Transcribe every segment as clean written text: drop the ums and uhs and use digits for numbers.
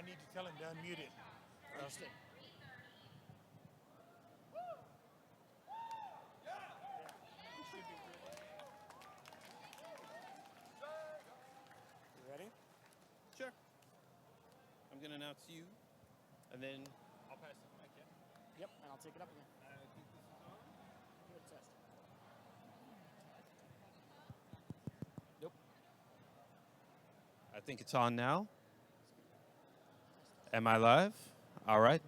I need to tell him to unmute it. Understood. You ready? Sure. I'm going to announce you, and then I'll pass the mic, yeah? Yep, and I'll take it up again. I think this is on. Give it a test. Nope. I think it's on now. Am I live? All right.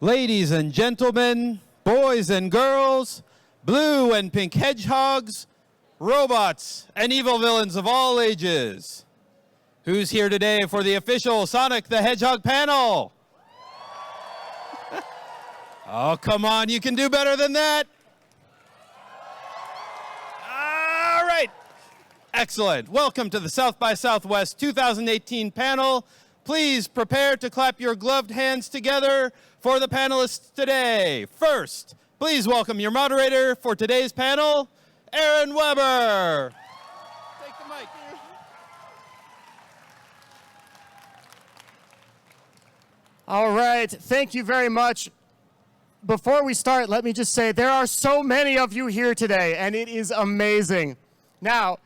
Ladies and gentlemen, boys and girls, blue and pink hedgehogs, robots, and evil villains of all ages. Who's here today for the official Sonic the Hedgehog panel? Oh, come on, you can do better than that. All right. Excellent. Welcome to the South by Southwest 2018 panel. Please prepare to clap your gloved hands together for the panelists today. First, please welcome your moderator for today's panel, Aaron Weber. Take the mic. All right, thank you very much. Before we start, let me just say there are so many of you here today, and it is amazing. Now,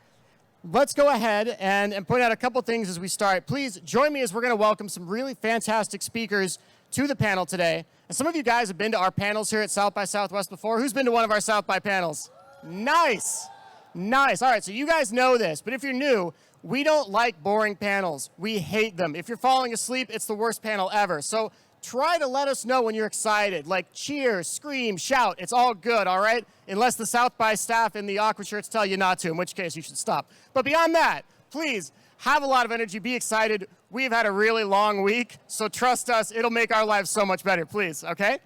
let's go ahead and point out a couple things as we start. Please join me as we're going to welcome some really fantastic speakers to the panel today. And some of you guys have been to our panels here at South by Southwest before. Who's been to one of our South by panels? Nice. Nice. All right, so you guys know this, but if you're new, we don't like boring panels. We hate them. If you're falling asleep, it's the worst panel ever. So try to let us know when you're excited. Like cheer, scream, shout. It's all good, all right? Unless the South by staff in the aqua shirts tell you not to, in which case you should stop. But beyond that, please have a lot of energy. Be excited. We've had a really long week, so trust us. It'll make our lives so much better, please, okay?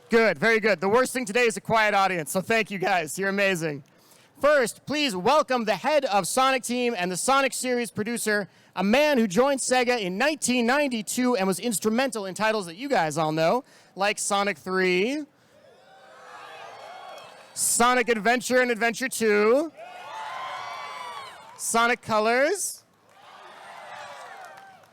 Good, very good. The worst thing today is a quiet audience, so thank you guys. You're amazing. First, please welcome the head of Sonic Team and the Sonic series producer, a man who joined Sega in 1992 and was instrumental in titles that you guys all know, like Sonic 3, Sonic Adventure and Adventure 2, Sonic Colors,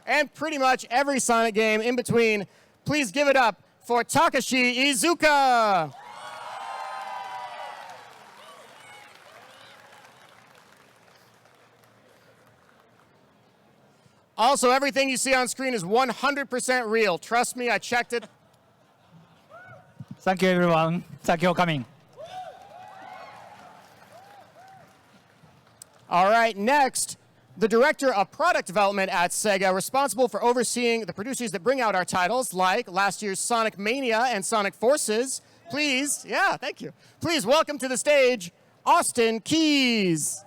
and pretty much every Sonic game in between. Please give it up for Takashi Iizuka. Also, everything you see on screen is 100% real. Trust me, I checked it. Thank you, everyone. Thank you for coming. All right, next, the Director of Product Development at Sega, responsible for overseeing the producers that bring out our titles, like last year's Sonic Mania and Sonic Forces. Please, yeah, thank you. Please welcome to the stage, Austin Keys.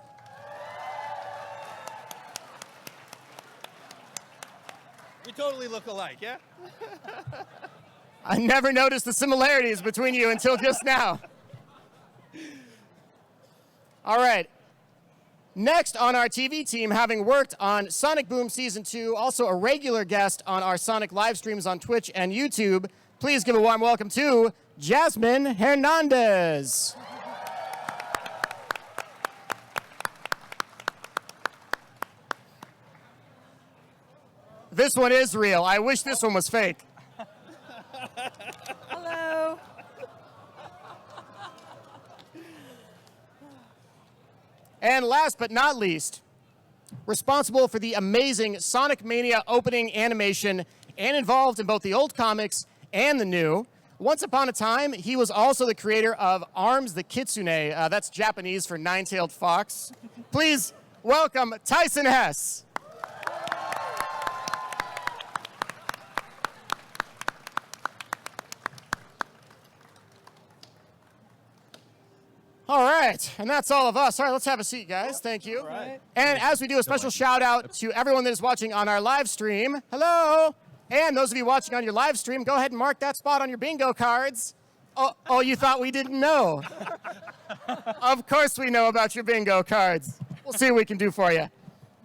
We totally look alike, yeah? I never noticed the similarities between you until just now. All right. Next on our TV team, having worked on Sonic Boom Season 2, also a regular guest on our Sonic live streams on Twitch and YouTube, please give a warm welcome to Jasmine Hernandez. This one is real. I wish this one was fake. Hello. And last but not least, responsible for the amazing Sonic Mania opening animation and involved in both the old comics and the new. Once upon a time, he was also the creator of Arms the Kitsune. That's Japanese for nine-tailed fox. Please welcome Tyson Hess. All right, and that's all of us. All right, let's have a seat, guys. Thank you. Right. And as we do, a special shout out to everyone that is watching on our live stream. Hello. And those of you watching on your live stream, go ahead and mark that spot on your bingo cards. Oh, you thought we didn't know? Of course we know about your bingo cards. We'll see what we can do for you.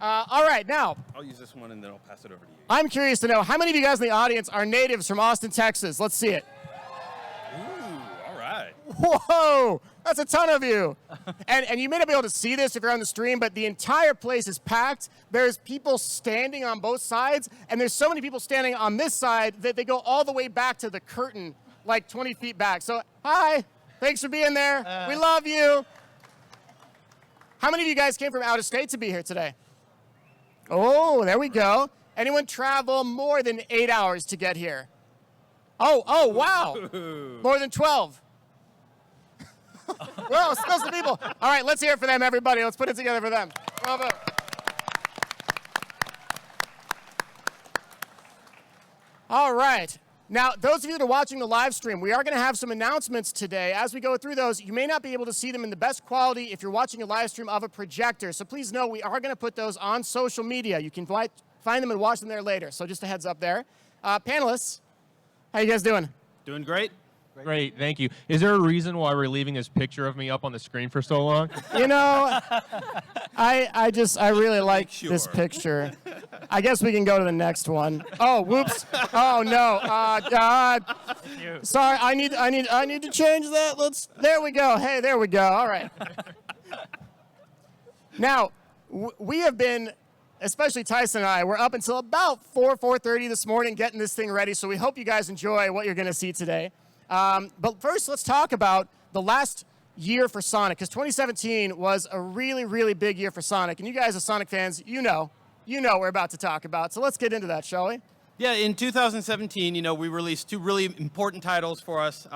All right, now, I'll use this one, and then I'll pass it over to you. I'm curious to know, how many of you guys in the audience are natives from Austin, Texas? Let's see it. Ooh, all right. Whoa! That's a ton of you. And you may not be able to see this if you're on the stream, but the entire place is packed. There's people standing on both sides, and there's so many people standing on this side that they go all the way back to the curtain, like 20 feet back. So, hi. Thanks for being there. We love you. How many of you guys came from out of state to be here today? Oh, there we go. Anyone travel more than 8 hours to get here? Oh, wow. More than 12. Well, still some people. All right, let's hear it for them, everybody. Let's put it together for them. Bravo. All right. Now, those of you that are watching the live stream, we are going to have some announcements today. As we go through those, you may not be able to see them in the best quality if you're watching a live stream of a projector. So please know we are going to put those on social media. You can find them and watch them there later. So just a heads up there. Panelists, how you guys doing? Doing great. Great, thank you. Is there a reason why we're leaving this picture of me up on the screen for so long? You know, I really like this picture. I guess we can go to the next one. Oh, whoops. Oh no. God. Sorry, I need to change that. There we go. Hey, there we go. All right. Now, we have been, especially Tyson and I, we're up until about 4:30 this morning getting this thing ready, so we hope you guys enjoy what you're going to see today. But first, let's talk about the last year for Sonic, because 2017 was a really, really big year for Sonic. And you guys as Sonic fans, you know what we're about to talk about. So let's get into that, shall we? Yeah, in 2017, we released two really important titles for us,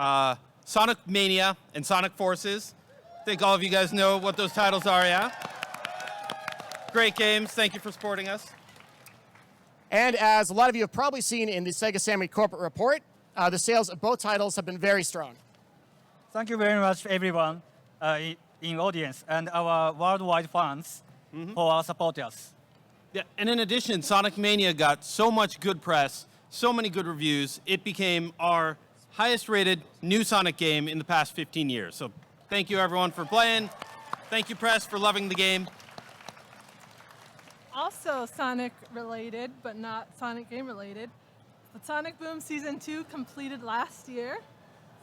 Sonic Mania and Sonic Forces. I think all of you guys know what those titles are, yeah? Great games. Thank you for supporting us. And as a lot of you have probably seen in the Sega Sammy corporate report, the sales of both titles have been very strong. Thank you very much, everyone in audience and our worldwide fans for supporting us. Yeah, and in addition, Sonic Mania got so much good press, so many good reviews, it became our highest rated new Sonic game in the past 15 years. So thank you everyone for playing. Thank you press for loving the game. Also Sonic related, but not Sonic game related. The Sonic Boom Season 2 completed last year.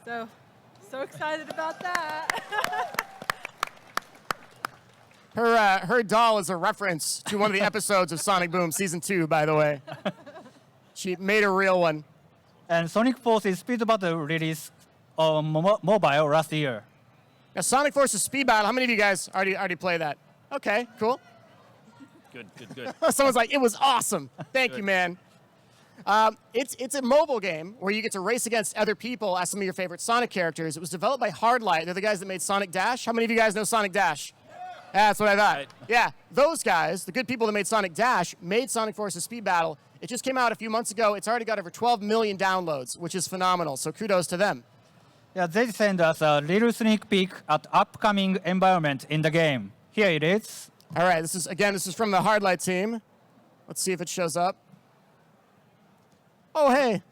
So excited about that. Her doll is a reference to one of the episodes of Sonic Boom Season 2, by the way. She made a real one. And Sonic Forces Speed Battle released on mobile last year. Now, Sonic Forces Speed Battle, how many of you guys already play that? Okay, cool. Good. Someone's like, it was awesome. Thank you, man. It's a mobile game where you get to race against other people as some of your favorite Sonic characters. It was developed by Hardlight. They're the guys that made Sonic Dash. How many of you guys know Sonic Dash? Yeah, that's what I thought. Right. Yeah, those guys, the good people that made Sonic Dash, made Sonic Forces Speed Battle. It just came out a few months ago. It's already got over 12 million downloads, which is phenomenal. So kudos to them. Yeah, they sent us a little sneak peek at upcoming environment in the game. Here it is. All right, this is from the Hardlight team. Let's see if it shows up. Oh, hey.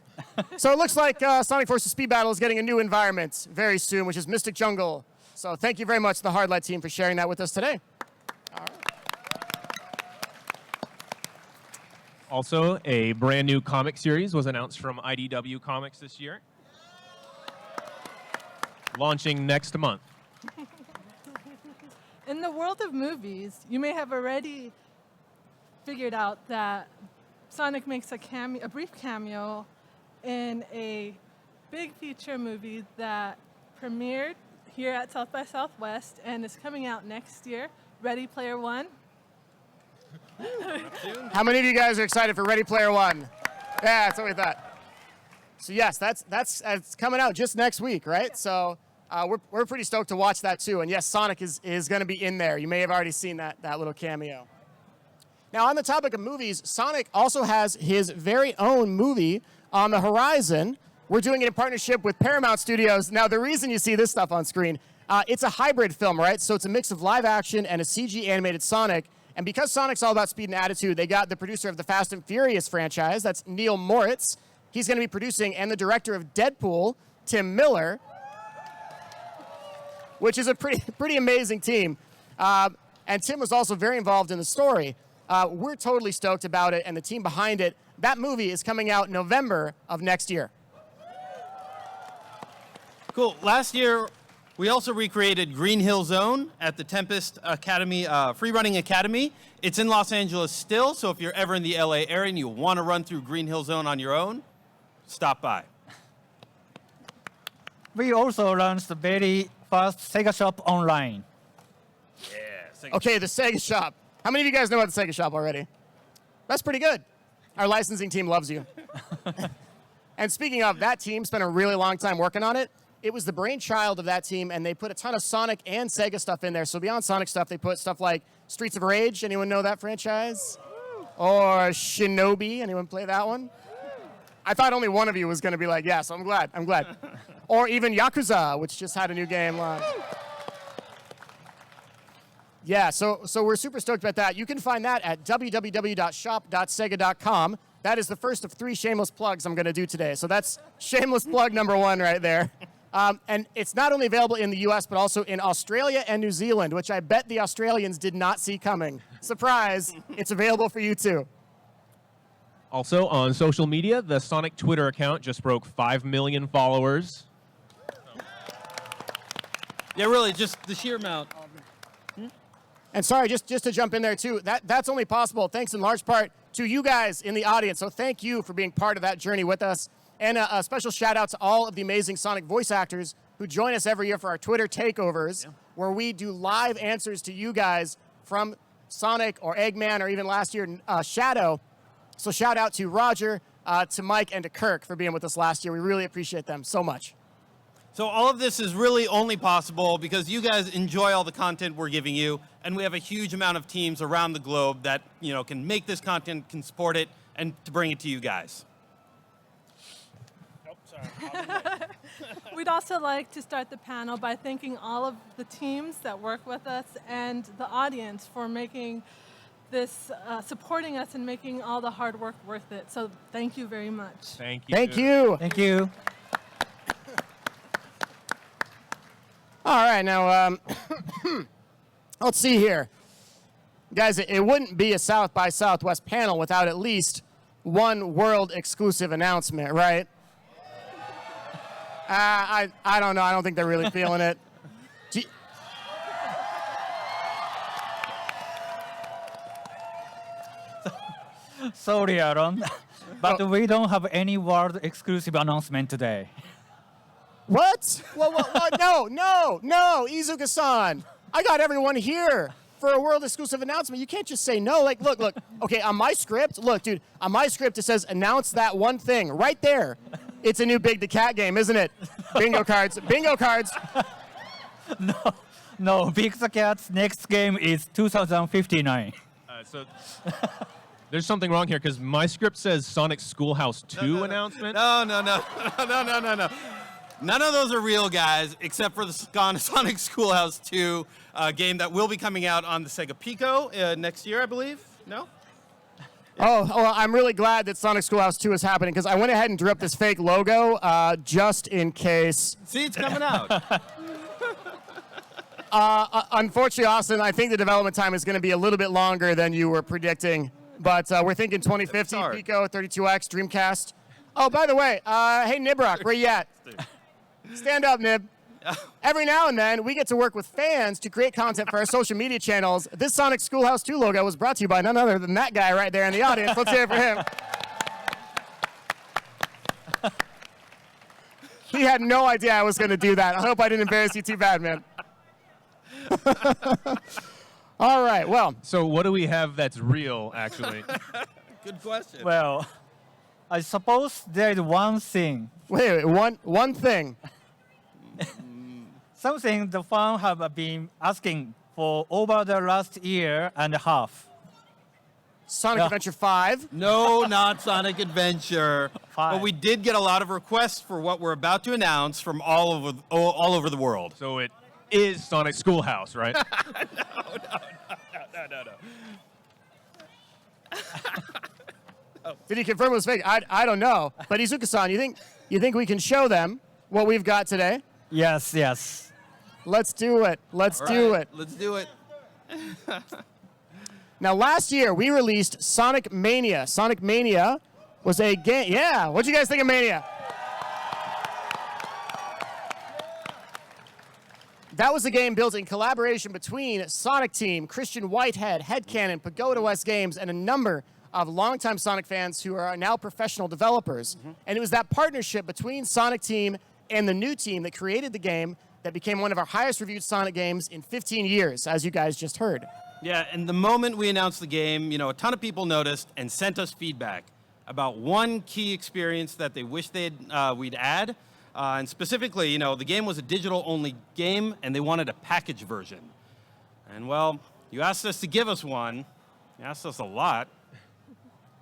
So it looks like Sonic Forces Speed Battle is getting a new environment very soon, which is Mystic Jungle. So thank you very much to the Hardlight team for sharing that with us today. All right. Also, a brand new comic series was announced from IDW Comics this year. Launching next month. In the world of movies, you may have already figured out that Sonic makes a brief cameo in a big feature movie that premiered here at South by Southwest and is coming out next year, Ready Player One. How many of you guys are excited for Ready Player One? Yeah, that's what we thought. So yes, that's coming out just next week, right? Yeah. So we're pretty stoked to watch that too. And yes, Sonic is going to be in there. You may have already seen that little cameo. Now, on the topic of movies, Sonic also has his very own movie on the horizon. We're doing it in partnership with Paramount Studios. Now, the reason you see this stuff on screen, it's a hybrid film, right? So it's a mix of live action and a CG animated Sonic. And because Sonic's all about speed and attitude, they got the producer of the Fast and Furious franchise, that's Neil Moritz. He's going to be producing, and the director of Deadpool, Tim Miller, which is a pretty amazing team. And Tim was also very involved in the story. We're totally stoked about it, and the team behind it. That movie is coming out November of next year. Cool. Last year, We also recreated Green Hill Zone at the Tempest Academy, Free Running Academy. It's in Los Angeles still, so if you're ever in the LA area and you want to run through Green Hill Zone on your own, stop by. We also launched the very first Sega Shop online. Okay, the Sega Shop. How many of you guys know about the Sega Shop already? That's pretty good. Our licensing team loves you. And speaking of, that team spent a really long time working on it. It was the brainchild of that team, and they put a ton of Sonic and Sega stuff in there. So beyond Sonic stuff, they put stuff like Streets of Rage. Anyone know that franchise? Or Shinobi. Anyone play that one? I thought only one of you was going to be like, yeah, so I'm glad. Or even Yakuza, which just had a new game launched. Yeah, so we're super stoked about that. You can find that at www.shop.sega.com. That is the first of 3 shameless plugs I'm going to do today. So that's shameless plug number 1 right there. And it's not only available in the US, but also in Australia and New Zealand, which I bet the Australians did not see coming. Surprise, it's available for you too. Also on social media, the Sonic Twitter account just broke 5 million followers. Yeah, really, just the sheer amount. And sorry, just to jump in there too, that's only possible thanks in large part to you guys in the audience. So thank you for being part of that journey with us. And a special shout out to all of the amazing Sonic voice actors who join us every year for our Twitter takeovers, where we do live answers to you guys from Sonic or Eggman or even last year, Shadow. So shout out to Roger, to Mike, and to Kirk for being with us last year. We really appreciate them so much. So all of this is really only possible because you guys enjoy all the content we're giving you, and we have a huge amount of teams around the globe that can make this content, can support it, and to bring it to you guys. We'd also like to start the panel by thanking all of the teams that work with us and the audience for making this, supporting us and making all the hard work worth it. So thank you very much. Thank you. Thank you. Thank you. All right, now, let's see here. Guys, it wouldn't be a South by Southwest panel without at least one world exclusive announcement, right? I don't know. I don't think they're really feeling it. Sorry, Aaron, but we don't have any world exclusive announcement today. What? What? No, Izuka-san. I got everyone here for a world exclusive announcement. You can't just say no. Like, look. Okay, on my script, look, dude, on my script it says announce that one thing right there. It's a new Big the Cat game, isn't it? Bingo cards. No, Big the Cat's next game is 2059. So there's something wrong here because my script says Sonic Schoolhouse 2 announcement. No. None of those are real, guys, except for the Sonic Schoolhouse 2 game that will be coming out on the Sega Pico next year, I believe. No? Oh, well, I'm really glad that Sonic Schoolhouse 2 is happening because I went ahead and drew up this fake logo just in case. See, it's coming out. Unfortunately, Austin, I think the development time is going to be a little bit longer than you were predicting. But we're thinking 2050, Pico, 32X, Dreamcast. Oh, by the way, hey, Nibrock, where you at? Stand up, Nib. Every now and then, we get to work with fans to create content for our social media channels. This Sonic Schoolhouse 2 logo was brought to you by none other than that guy right there in the audience. Let's hear it for him. He had no idea I was going to do that. I hope I didn't embarrass you too bad, man. All right, well. So what do we have that's real, actually? Good question. Well, I suppose there is one thing. Wait, one thing. Something the fans have been asking for over the last year and a half. Sonic Adventure 5. No, not Sonic Adventure. 5. But we did get a lot of requests for what we're about to announce from all over the world. So it is Sonic Schoolhouse, right? No. Did he confirm it was fake? I don't know. But Izuka-san, you think we can show them what we've got today? Yes. Let's do it. Let's do it. Let's do it. Now, last year, we released Sonic Mania. Sonic Mania was a game. Yeah, what'd you guys think of Mania? That was a game built in collaboration between Sonic Team, Christian Whitehead, Headcanon, Pagoda West Games, and a number of longtime Sonic fans who are now professional developers. And it was that partnership between Sonic Team and the new team that created the game that became one of our highest reviewed Sonic games in 15 years, as you guys just heard. Yeah, and the moment we announced the game, a ton of people noticed and sent us feedback about one key experience that they wish we'd add. And specifically, the game was a digital-only game, and they wanted a package version. And, well, you asked us to give us one. You asked us a lot.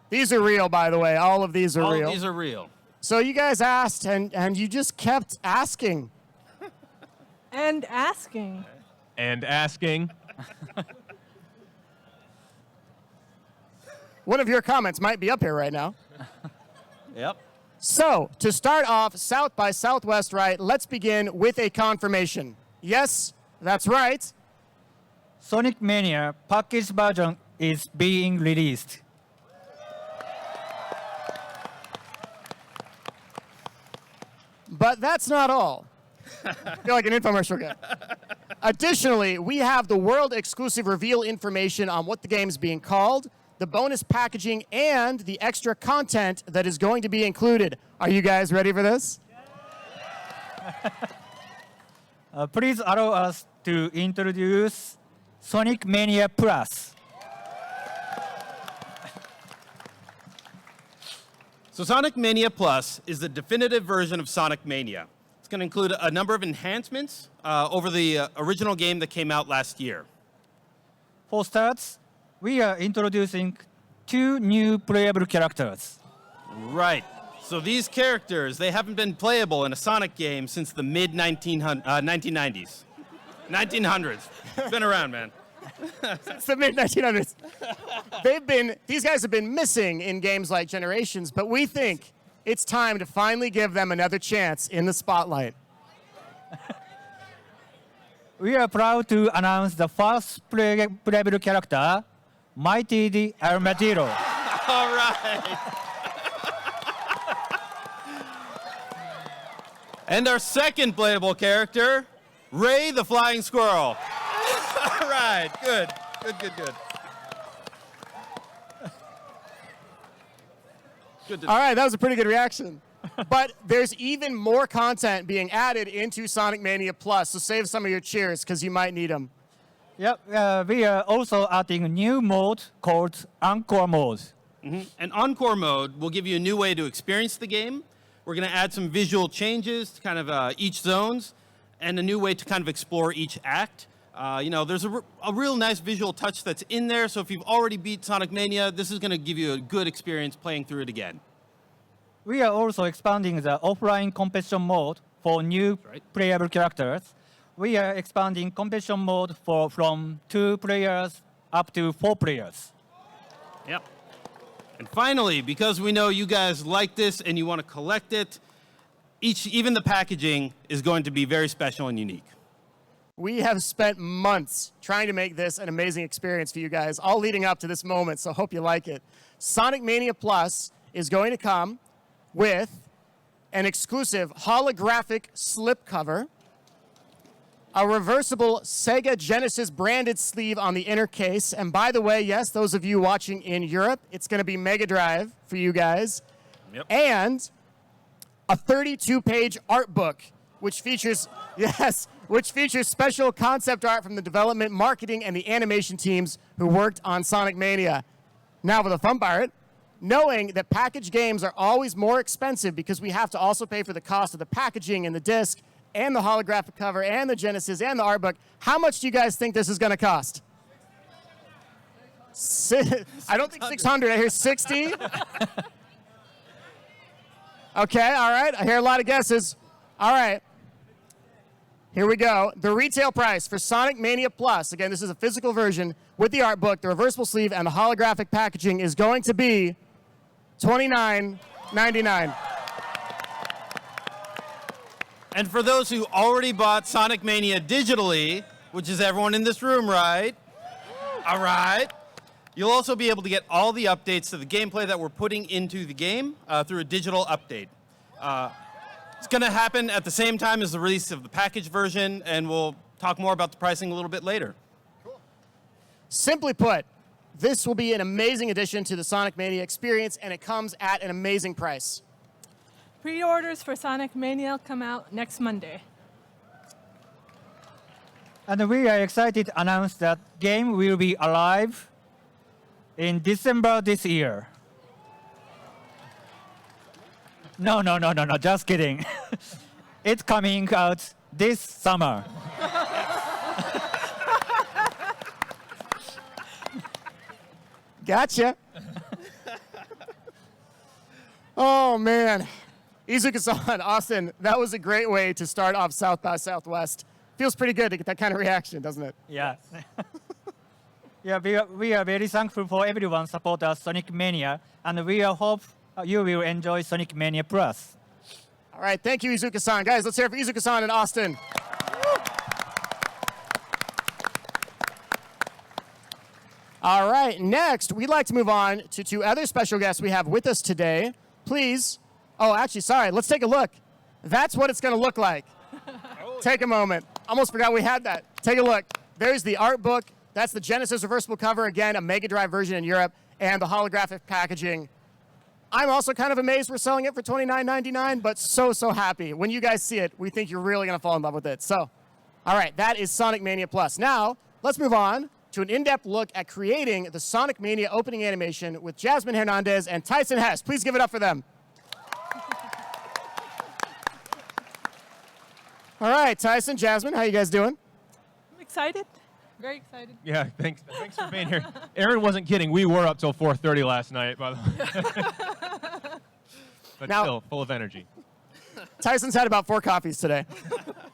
These are real, by the way. All of these are real. All of these are real. So you guys asked, and you just kept asking. And asking. And asking. One of your comments might be up here right now. Yep. So, to start off South by Southwest right, let's begin with a confirmation. Yes, that's right. Sonic Mania package version is being released. But that's not all. I feel like an infomercial guy. Additionally, we have the world-exclusive reveal information on what the game's being called, the bonus packaging, and the extra content that is going to be included. Are you guys ready for this? Please allow us to introduce Sonic Mania Plus. So Sonic Mania Plus is the definitive version of Sonic Mania. It's going to include a number of enhancements over the original game that came out last year. For starts, we are introducing 2 new playable characters. Right. So these characters, they haven't been playable in a Sonic game since the mid-1990s. 1900s. It's been around, man. It's the mid-1900s. These guys have been missing in games like Generations, but we think it's time to finally give them another chance in the spotlight. We are proud to announce the first playable character, Mighty the Armadillo. All right. And our second playable character, Ray the Flying Squirrel. All right, good. All right, that was a pretty good reaction. But there's even more content being added into Sonic Mania Plus, so save some of your cheers because you might need them. Yep, we are also adding a new mode called Encore Mode. And Encore Mode will give you a new way to experience the game. We're going to add some visual changes to kind of each zones and a new way to kind of explore each act. There's a real nice visual touch that's in there, so if you've already beat Sonic Mania, this is going to give you a good experience playing through it again. We are also expanding the offline competition mode for new playable characters. We are expanding competition mode from 2 players up to 4 players. Yep. And finally, because we know you guys like this and you want to collect it, even the packaging is going to be very special and unique. We have spent months trying to make this an amazing experience for you guys, all leading up to this moment, so hope you like it. Sonic Mania Plus is going to come with an exclusive holographic slipcover, a reversible Sega Genesis branded sleeve on the inner case, and by the way, yes, those of you watching in Europe, it's going to be Mega Drive for you guys, and a 32-page art book, which features special concept art from the development, marketing, and the animation teams who worked on Sonic Mania. Now for the fun part, knowing that packaged games are always more expensive because we have to also pay for the cost of the packaging and the disc and the holographic cover and the Genesis and the art book, how much do you guys think this is going to cost? I don't think 600. I hear 60. Okay, all right. I hear a lot of guesses. All right. Here we go. The retail price for Sonic Mania Plus, again, this is a physical version with the art book, the reversible sleeve, and the holographic packaging, is going to be $29.99. And for those who already bought Sonic Mania digitally, which is everyone in this room, right? All right. You'll also be able to get all the updates to the gameplay that we're putting into the game through a digital update. It's going to happen at the same time as the release of the package version, and we'll talk more about the pricing a little bit later. Simply put, this will be an amazing addition to the Sonic Mania experience, and it comes at an amazing price. Pre-orders for Sonic Mania come out next Monday. And we are excited to announce that game will be alive in December this year. No, just kidding. It's coming out this summer. Gotcha. Oh, man. Izuka-san, Austin, that was a great way to start off South by Southwest. Feels pretty good to get that kind of reaction, doesn't it? Yeah. Yeah, we are very thankful for everyone support us Sonic Mania, and we hope you will enjoy Sonic Mania Plus. All right, thank you, Izuka-san. Guys, let's hear it for Izuka-san and Austin. All right, next, we'd like to move on to two other special guests we have with us today. Please, oh, actually, sorry, let's take a look. That's what it's going to look like. Take a moment. Almost forgot we had that. Take a look. There's the art book. That's the Genesis reversible cover, again, a Mega Drive version in Europe, and the holographic packaging. I'm also kind of amazed we're selling it for $29.99, but so happy. When you guys see it, we think you're really going to fall in love with it. So, all right, that is Sonic Mania Plus. Now, let's move on to an in-depth look at creating the Sonic Mania opening animation with Jasmine Hernandez and Tyson Hess. Please give it up for them. All right, Tyson, Jasmine, how you guys doing? I'm excited. Very excited. Yeah, thanks for being here. Aaron wasn't kidding. We were up till 4:30 last night, by the way. But Now- still, full of energy. Tyson's had about 4 coffees today.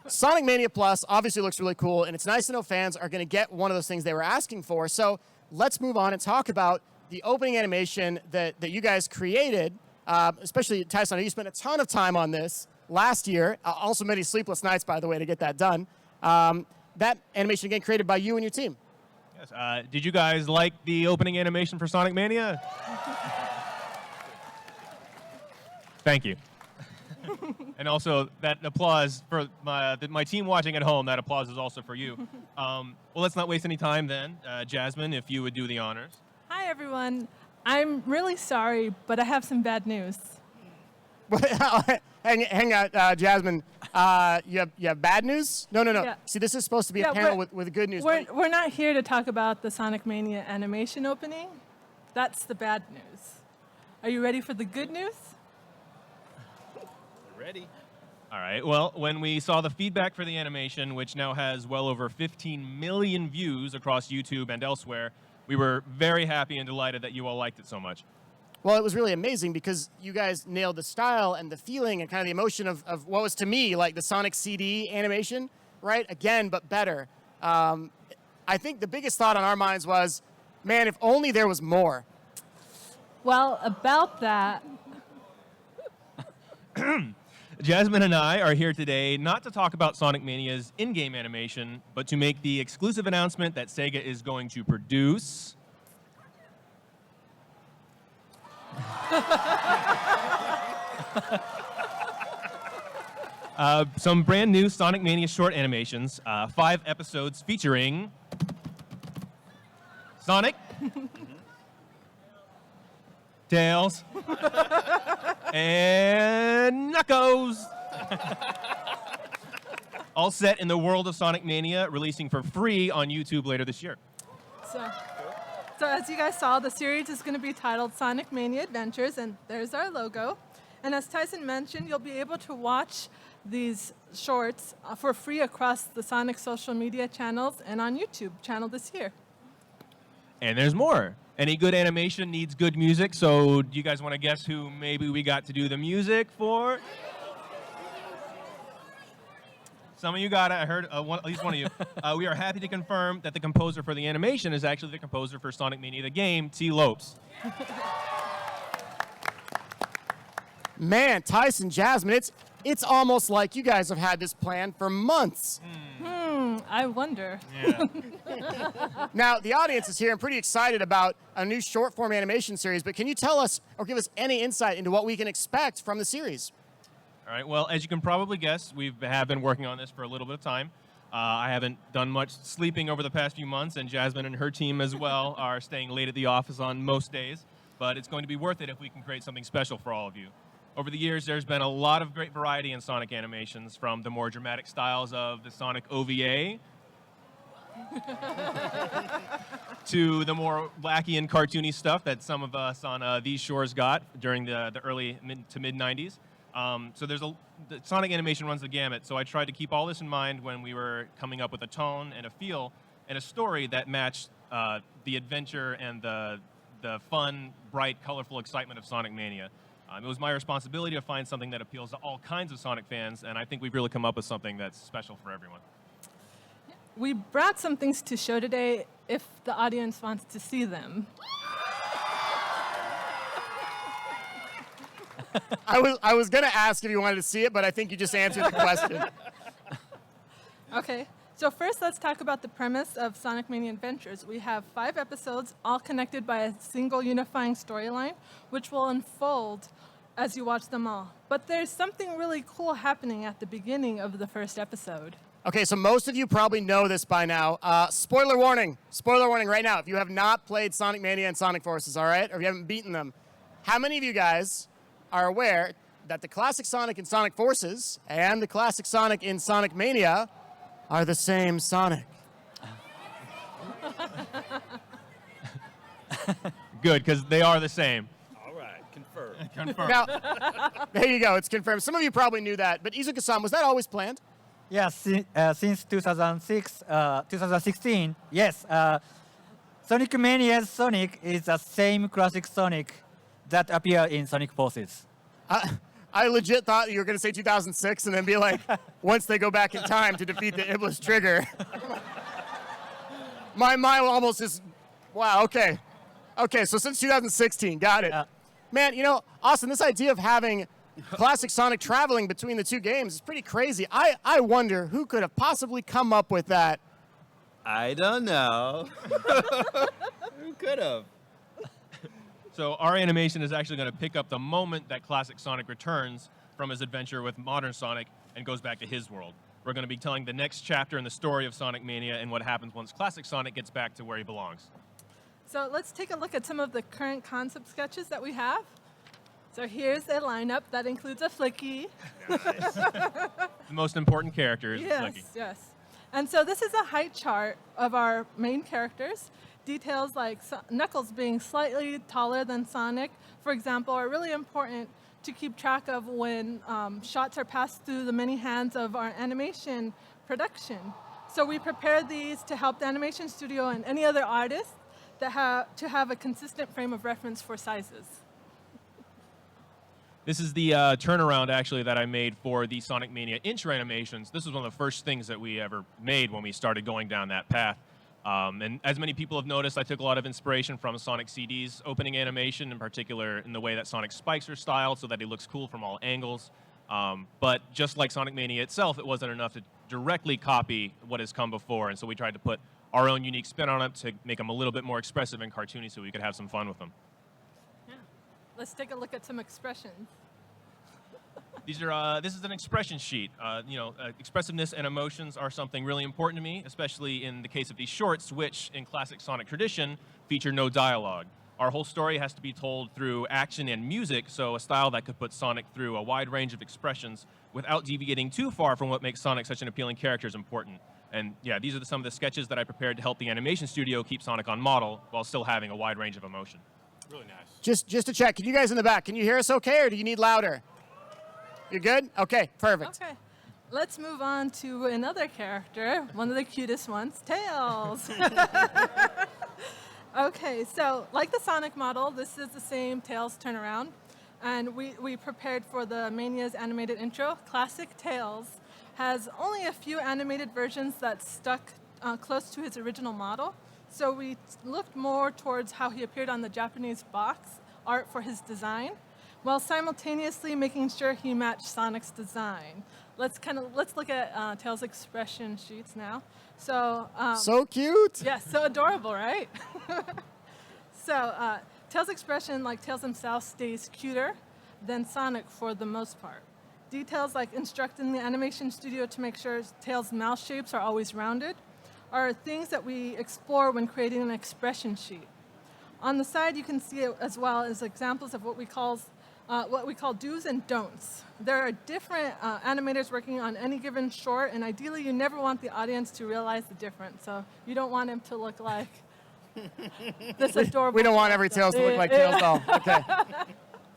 Sonic Mania Plus obviously looks really cool, and it's nice to know fans are going to get one of those things they were asking for. So let's move on and talk about the opening animation that you guys created, especially Tyson. You spent a ton of time on this last year, also many sleepless nights, by the way, to get that done. That animation, again, created by you and your team. Yes. Did you guys like the opening animation for Sonic Mania? Thank you. And also, that applause for my team watching at home, that applause is also for you. Well, let's not waste any time then. Jasmine, if you would do the honors. Hi, everyone. I'm really sorry, but I have some bad news. Hang on, Jasmine. You have bad news? No. Yeah. See, this is supposed to be a Yeah, panel we're- with good news. We're not here to talk about the Sonic Mania animation opening. That's the bad news. Are you ready for the good news? Ready? All right. Well, when we saw the feedback for the animation, which now has well over 15 million views across YouTube and elsewhere, we were very happy and delighted that you all liked it so much. Well, it was really amazing because you guys nailed the style and the feeling and kind of the emotion of what was to me like the Sonic CD animation, right? Again, but better. I think the biggest thought on our minds was, man, if only there was more. Well, about that, Jasmine and I are here today not to talk about Sonic Mania's in-game animation, but to make the exclusive announcement that Sega is going to produce some brand new Sonic Mania short animations, 5 episodes featuring Sonic, Tails, and Knuckles. All set in the world of Sonic Mania, releasing for free on YouTube later this year. So as you guys saw, the series is going to be titled Sonic Mania Adventures, and there's our logo. And as Tyson mentioned, you'll be able to watch these shorts for free across the Sonic social media channels and on YouTube channel this year. And there's more. Any good animation needs good music, so do you guys want to guess who maybe we got to do the music for? Some of you got it. I heard at least one of you. We are happy to confirm that the composer for the animation is actually the composer for Sonic Mania, the game, T. Lopes. Man, Tyson, Jasmine, it's almost like you guys have had this plan for months. I wonder. Yeah. Now, the audience is here and pretty excited about a new short-form animation series, but can you tell us or give us any insight into what we can expect from the series? All right, well, as you can probably guess, we have been working on this for a little bit of time. I haven't done much sleeping over the past few months, and Jasmine and her team as well are staying late at the office on most days. But it's going to be worth it if we can create something special for all of you. Over the years, there's been a lot of great variety in Sonic animations, from the more dramatic styles of the Sonic OVA to the more wacky and cartoony stuff that some of us on these shores got during the early to mid 90s. So the Sonic animation runs the gamut. So I tried to keep all this in mind when we were coming up with a tone and a feel and a story that matched the adventure and the fun, bright, colorful excitement of Sonic Mania. It was my responsibility to find something that appeals to all kinds of Sonic fans, and I think we've really come up with something that's special for everyone. We brought some things to show today if the audience wants to see them. I was going to ask if you wanted to see it, but I think you just answered the question. Okay, so first let's talk about the premise of Sonic Mania Adventures. We have 5 episodes, all connected by a single unifying storyline, which will unfold as you watch them all. But there's something really cool happening at the beginning of the first episode. Okay, so most of you probably know this by now. Spoiler warning right now. If you have not played Sonic Mania and Sonic Forces, all right, or if you haven't beaten them, how many of you guys are aware that the classic Sonic in Sonic Forces and the classic Sonic in Sonic Mania are the same Sonic? Good, because they are the same. All right, confirmed. Confirmed. Now, there you go. It's confirmed. Some of you probably knew that, but Izuka-san, was that always planned? Yeah, since 2016, yes. Sonic Mania's Sonic is the same classic Sonic that appeared in Sonic Forces. I legit thought you were going to say 2006 and then be like, once they go back in time to defeat the Iblis Trigger. My mind almost is, wow, okay. Okay, so since 2016, got it. Man, you know, Austin, this idea of having classic Sonic traveling between the two games is pretty crazy. I wonder who could have possibly come up with that. I don't know. Who could have? So our animation is actually going to pick up the moment that classic Sonic returns from his adventure with modern Sonic and goes back to his world. We're going to be telling the next chapter in the story of Sonic Mania and what happens once classic Sonic gets back to where he belongs. So let's take a look at some of the current concept sketches that we have. So here's a lineup that includes a Flicky. The most important character is Yes, Flicky. yes. And so this is a height chart of our main characters. Details like Knuckles being slightly taller than Sonic, for example, are really important to keep track of when shots are passed through the many hands of our animation production. So we prepared these to help the animation studio and any other artist that have a consistent frame of reference for sizes. This is the turnaround, actually, that I made for the Sonic Mania intro animations. This was one of the first things that we ever made when we started going down that path. And as many people have noticed, I took a lot of inspiration from Sonic CD's opening animation, in particular in the way that Sonic spikes are styled so that he looks cool from all angles. But just like Sonic Mania itself, it wasn't enough to directly copy what has come before, and so we tried to put our own unique spin on it to make them a little bit more expressive and cartoony so we could have some fun with them. Yeah. Let's take a look at some expressions. These are this is an expression sheet. Expressiveness and emotions are something really important to me, especially in the case of these shorts, which in classic Sonic tradition feature no dialogue. Our whole story has to be told through action and music, so a style that could put Sonic through a wide range of expressions without deviating too far from what makes Sonic such an appealing character is important. And yeah, these are some of the sketches that I prepared to help the animation studio keep Sonic on model while still having a wide range of emotion. Really nice. Just to check, can you guys in the back, can you hear us okay, or do you need louder? You're good? Okay, perfect. Okay. Let's move on to another character, one of the cutest ones, Tails. Okay, so like the Sonic model, this is the same Tails turnaround. And we prepared for the Mania's animated intro. Classic Tails has only a few animated versions that stuck close to his original model. So we looked more towards how he appeared on the Japanese box art for his design, while simultaneously making sure he matched Sonic's design. Let's look at Tails' expression sheets now. So So cute. yes, so adorable, right? So Tails' expression, like Tails himself, stays cuter than Sonic for the most part. Details like instructing the animation studio to make sure Tails' mouth shapes are always rounded are things that we explore when creating an expression sheet. On the side, you can see it as well as examples of what we call do's and don'ts. There are different animators working on any given short, and ideally you never want the audience to realize the difference. So you don't want him to look like this adorable. We don't want every Tails to look like Tails doll. Okay.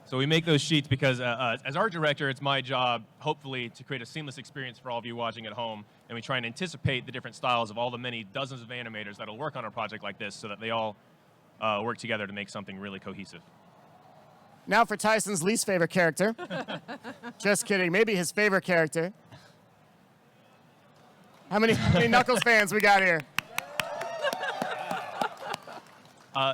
So we make those sheets because as art director, it's my job, hopefully, to create a seamless experience for all of you watching at home. And we try and anticipate the different styles of all the many dozens of animators that'll work on a project like this so that they all work together to make something really cohesive. Now for Tyson's least favorite character. Just kidding. Maybe his favorite character. How many Knuckles fans we got here?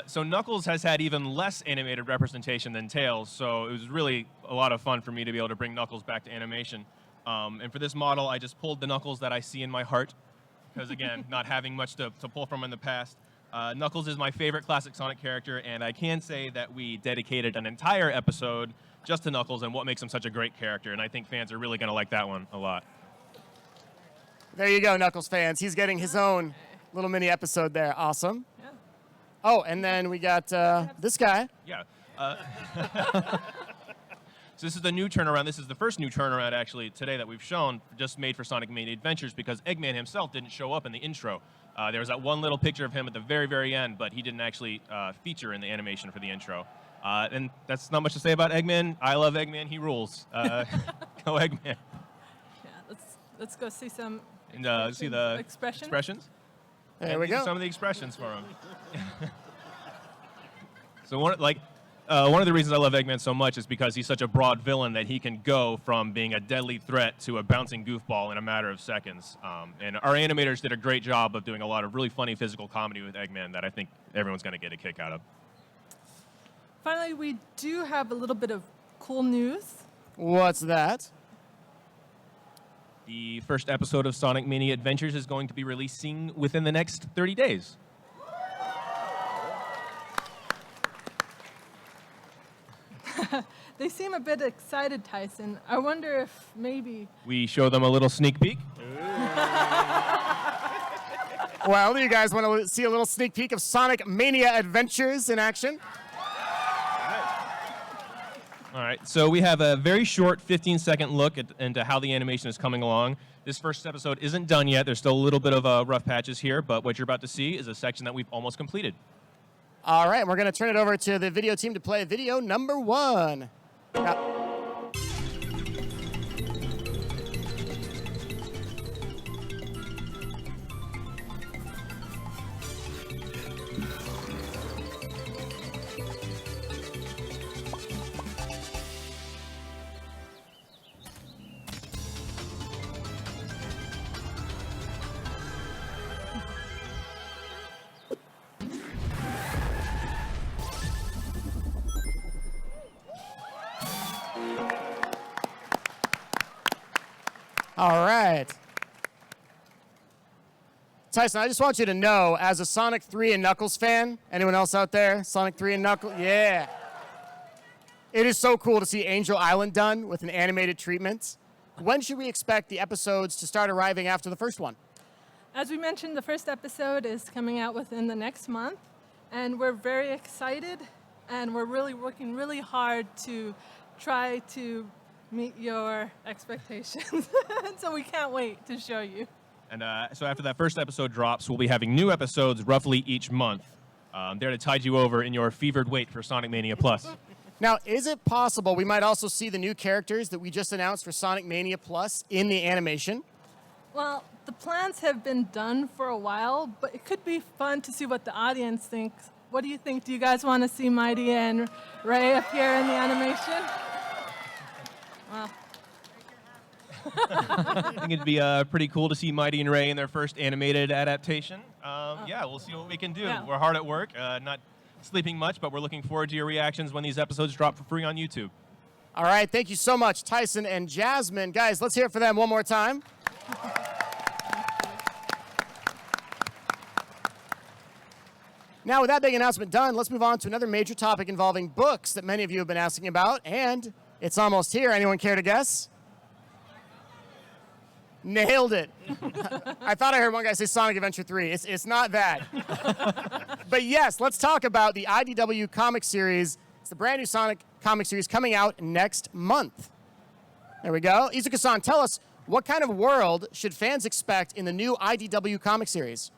So Knuckles has had even less animated representation than Tails, so it was really a lot of fun for me to be able to bring Knuckles back to animation. And for this model, I just pulled the Knuckles that I see in my heart, because again, not having much to pull from in the past. Knuckles is my favorite classic Sonic character, and I can say that we dedicated an entire episode just to Knuckles and what makes him such a great character, and I think fans are really going to like that one a lot. There you go, Knuckles fans. He's getting his own little mini episode there. Awesome. Yeah. Oh, and then we got this guy. Yeah. So this is the new turnaround. This is the first new turnaround, actually, today that we've shown, just made for Sonic Mania Adventures, because Eggman himself didn't show up in the intro. There was that one little picture of him at the very, very end, but he didn't actually feature in the animation for the intro. And that's not much to say about Eggman. I love Eggman. He rules. Go Eggman. Yeah, let's go see some And see the expressions. There we these are go. some of the expressions for him. So one of the reasons I love Eggman so much is because he's such a broad villain that he can go from being a deadly threat to a bouncing goofball in a matter of seconds. And our animators did a great job of doing a lot of really funny physical comedy with Eggman that I think everyone's going to get a kick out of. Finally, we do have a little bit of cool news. What's that? The first episode of Sonic Mania Adventures is going to be releasing within the next 30 days. They seem a bit excited, Tyson. I wonder if maybe... We show them a little sneak peek. Well, do you guys want to see a little sneak peek of Sonic Mania Adventures in action? All right, so we have a very short 15-second look into how the animation is coming along. This first episode isn't done yet. There's still a little bit of rough patches here, but what you're about to see is a section that we've almost completed. All right, we're going to turn it over to the video team to play video number 1. All right. Tyson, I just want you to know, as a Sonic 3 and Knuckles fan, anyone else out there? Sonic 3 and Knuckles? Yeah. It is so cool to see Angel Island done with an animated treatment. When should we expect the episodes to start arriving after the first one? As we mentioned, the first episode is coming out within the next month, and we're very excited, and we're really working really hard to try to meet your expectations. So we can't wait to show you. And so after that first episode drops, we'll be having new episodes roughly each month. There to tide you over in your fevered wait for Sonic Mania Plus. Now, is it possible we might also see the new characters that we just announced for Sonic Mania Plus in the animation? Well, the plans have been done for a while, but it could be fun to see what the audience thinks. What do you think? Do you guys want to see Mighty and Ray appear in the animation? Well. I think it'd be pretty cool to see Mighty and Ray in their first animated adaptation. Yeah, we'll see what we can do. Yeah. We're hard at work, not sleeping much, but we're looking forward to your reactions when these episodes drop for free on YouTube. All right, thank you so much, Tyson and Jasmine. Guys, let's hear it for them one more time. Now, with that big announcement done, let's move on to another major topic involving books that many of you have been asking about, and it's almost here. Anyone care to guess? Nailed it. I thought I heard one guy say Sonic Adventure 3. It's not that. But yes, let's talk about the IDW comic series. It's the brand new Sonic comic series coming out next month. There we go. Izuka-san, tell us, what kind of world should fans expect in the new IDW comic series?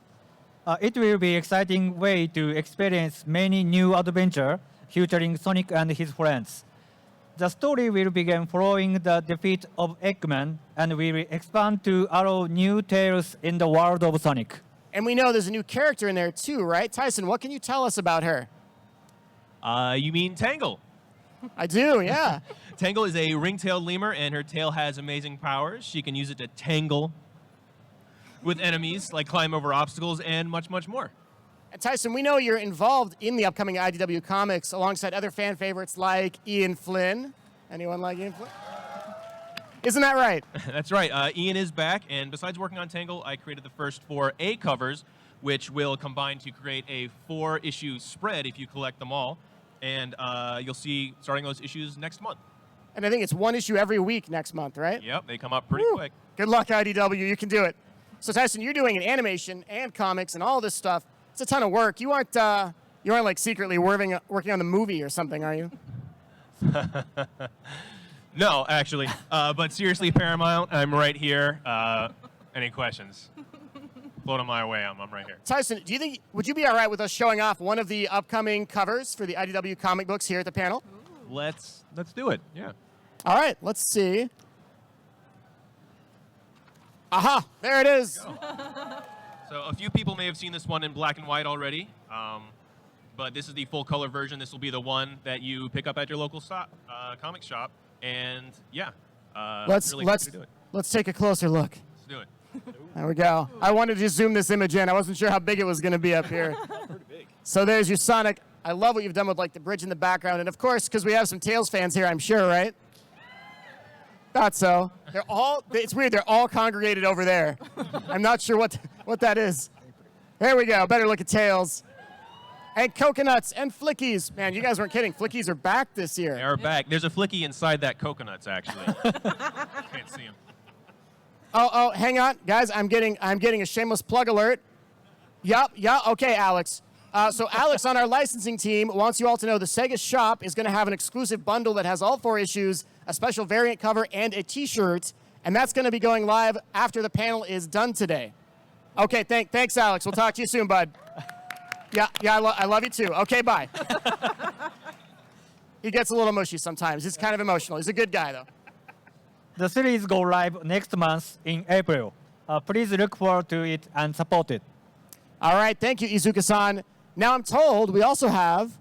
It will be exciting way to experience many new adventure featuring Sonic and his friends. The story will begin following the defeat of Eggman and will expand to allow new tales in the world of Sonic. And we know there's a new character in there too, right? Tyson, what can you tell us about her? You mean Tangle? I do, yeah. Tangle is a ring-tailed lemur, and her tail has amazing powers. She can use it to tangle with enemies, like climb over obstacles, and much, much more. And Tyson, we know you're involved in the upcoming IDW comics alongside other fan favorites like Ian Flynn. Anyone like Ian Flynn? Isn't that right? That's right. Ian is back, and besides working on Tangle, I created the first 4 A covers, which will combine to create a 4-issue spread if you collect them all. And you'll see starting those issues next month. And I think it's 1 issue every week next month, right? Yep, they come up pretty Woo. quick. Good luck, IDW. You can do it. So Tyson, you're doing an animation and comics and all this stuff. It's a ton of work. You aren't like secretly working on the movie or something, are you? No, actually. But seriously, Paramount, I'm right here. Any questions? Float them my way. I'm right here. Tyson, would you be all right with us showing off one of the upcoming covers for the IDW comic books here at the panel? Let's do it. Yeah. All right, let's see. Aha, there it is. So a few people may have seen this one in black and white already, but this is the full color version. This will be the one that you pick up at your local comic shop, and yeah, Let's really excited to do it. let's take a closer look. Let's do it. There we go. I wanted to zoom this image in. I wasn't sure how big it was going to be up here. Pretty big. So there's your Sonic. I love what you've done with like the bridge in the background, and of course, because we have some Tails fans here, I'm sure, right? Thought so. It's weird, they're all congregated over there. I'm not sure what that is. There we go, better look at Tails. And Coconuts and Flickies. Man, you guys weren't kidding. Flickies are back this year. They are back. There's a Flicky inside that coconuts, actually. Can't see him. Oh, hang on. Guys, I'm getting a shameless plug alert. Yup, okay, Alex. So Alex on our licensing team wants you all to know the Sega shop is going to have an exclusive bundle that has all 4 issues, a special variant cover, and a t-shirt, and that's going to be going live after the panel is done today. Okay, thanks, Alex. We'll talk to you soon, bud. Yeah, I love you too. Okay, bye. He gets a little mushy sometimes. He's kind of emotional. He's a good guy, though. The series go live next month in April. Please look forward to it and support it. All right, thank you, Izuka-san. Now I'm told we also have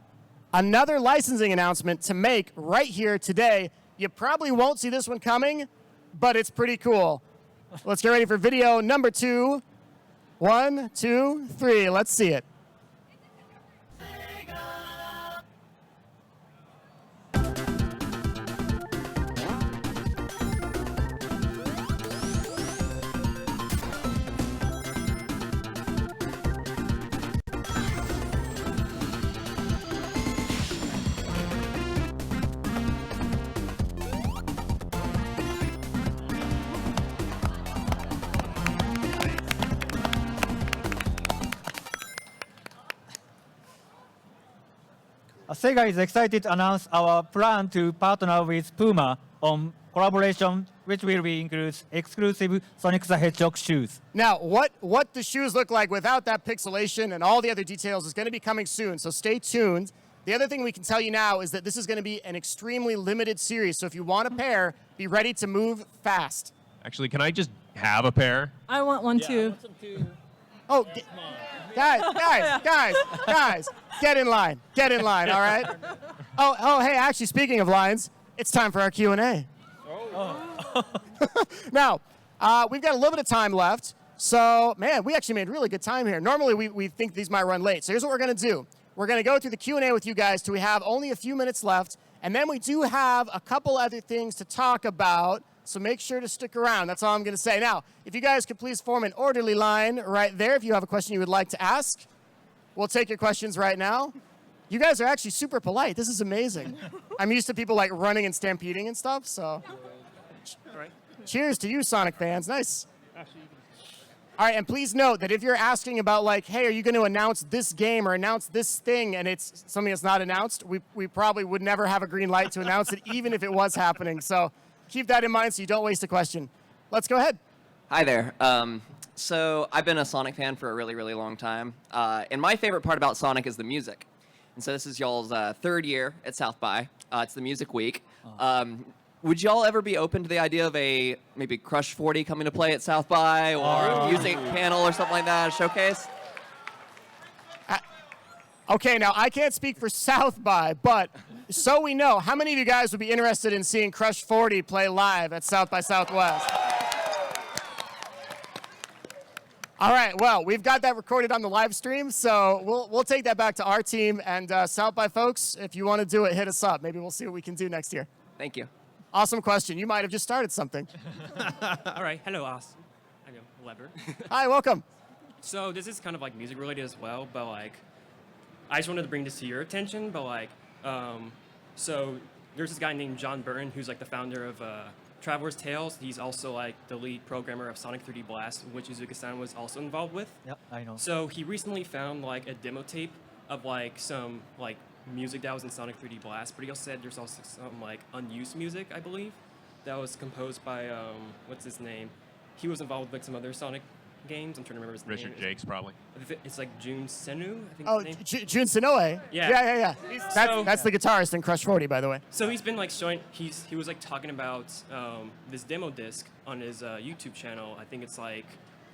another licensing announcement to make right here today. You probably won't see this one coming, but it's pretty cool. Let's get ready for video number 2. 1, 2, 3. Let's see it. Sega is excited to announce our plan to partner with Puma on collaboration, which will include exclusive Sonic the Hedgehog shoes. Now, what the shoes look like without that pixelation and all the other details is going to be coming soon, so stay tuned. The other thing we can tell you now is that this is going to be an extremely limited series, so if you want a pair, be ready to move fast. Actually, can I just have a pair? I want one too. Oh, guys, get in line, all right? Oh, hey, actually, speaking of lines, it's time for our Q&A. Now, we've got a little bit of time left, so, man, we actually made really good time here. Normally, we think these might run late, so here's what we're going to do. We're going to go through the Q&A with you guys till we have only a few minutes left, and then we do have a couple other things to talk about, so make sure to stick around. That's all I'm going to say. Now, if you guys could please form an orderly line right there if you have a question you would like to ask. We'll take your questions right now. You guys are actually super polite. This is amazing. I'm used to people like running and stampeding and stuff, so. Cheers to you, Sonic fans. Nice. All right, and please note that if you're asking about like, hey, are you going to announce this game or announce this thing, and it's something that's not announced, we probably would never have a green light to announce it, even if it was happening. So keep that in mind so you don't waste a question. Let's go ahead. Hi there. So I've been a Sonic fan for a really, really long time. And my favorite part about Sonic is the music. And so this is y'all's third year at South by. It's the Music Week. Would y'all ever be open to the idea of a maybe Crush 40 coming to play at South by, or a music panel or something like that, a showcase? Okay, now I can't speak for South by, but so we know, how many of you guys would be interested in seeing Crush 40 play live at South by Southwest? All right, well, we've got that recorded on the live stream, so we'll take that back to our team. And South by folks, if you want to do it, hit us up. Maybe we'll see what we can do next year. Thank you. Awesome question. You might have just started something. All right, hello, Os. I know, Lever. Hi, welcome. So this is kind of like music related as well, but like, I just wanted to bring this to your attention, but like, so there's this guy named John Byrne who's like the founder of Traveler's Tales. He's also like the lead programmer of Sonic 3D Blast, which Izuka-san was also involved with. Yep, I know. So he recently found like a demo tape of like some like music that was in Sonic 3D Blast, but he also said there's also some like unused music, I believe, that was composed by what's his name? He was involved with like some other Sonic games. I'm trying to remember his name. Richard Jakes, probably. It's like Jun Senu, I think. Oh, his name. Jun Sonoe. Yeah. Yeah. So- That's the guitarist in Crush 40, by the way. So he's been like showing. He was like talking about this demo disc on his YouTube channel. I think it's like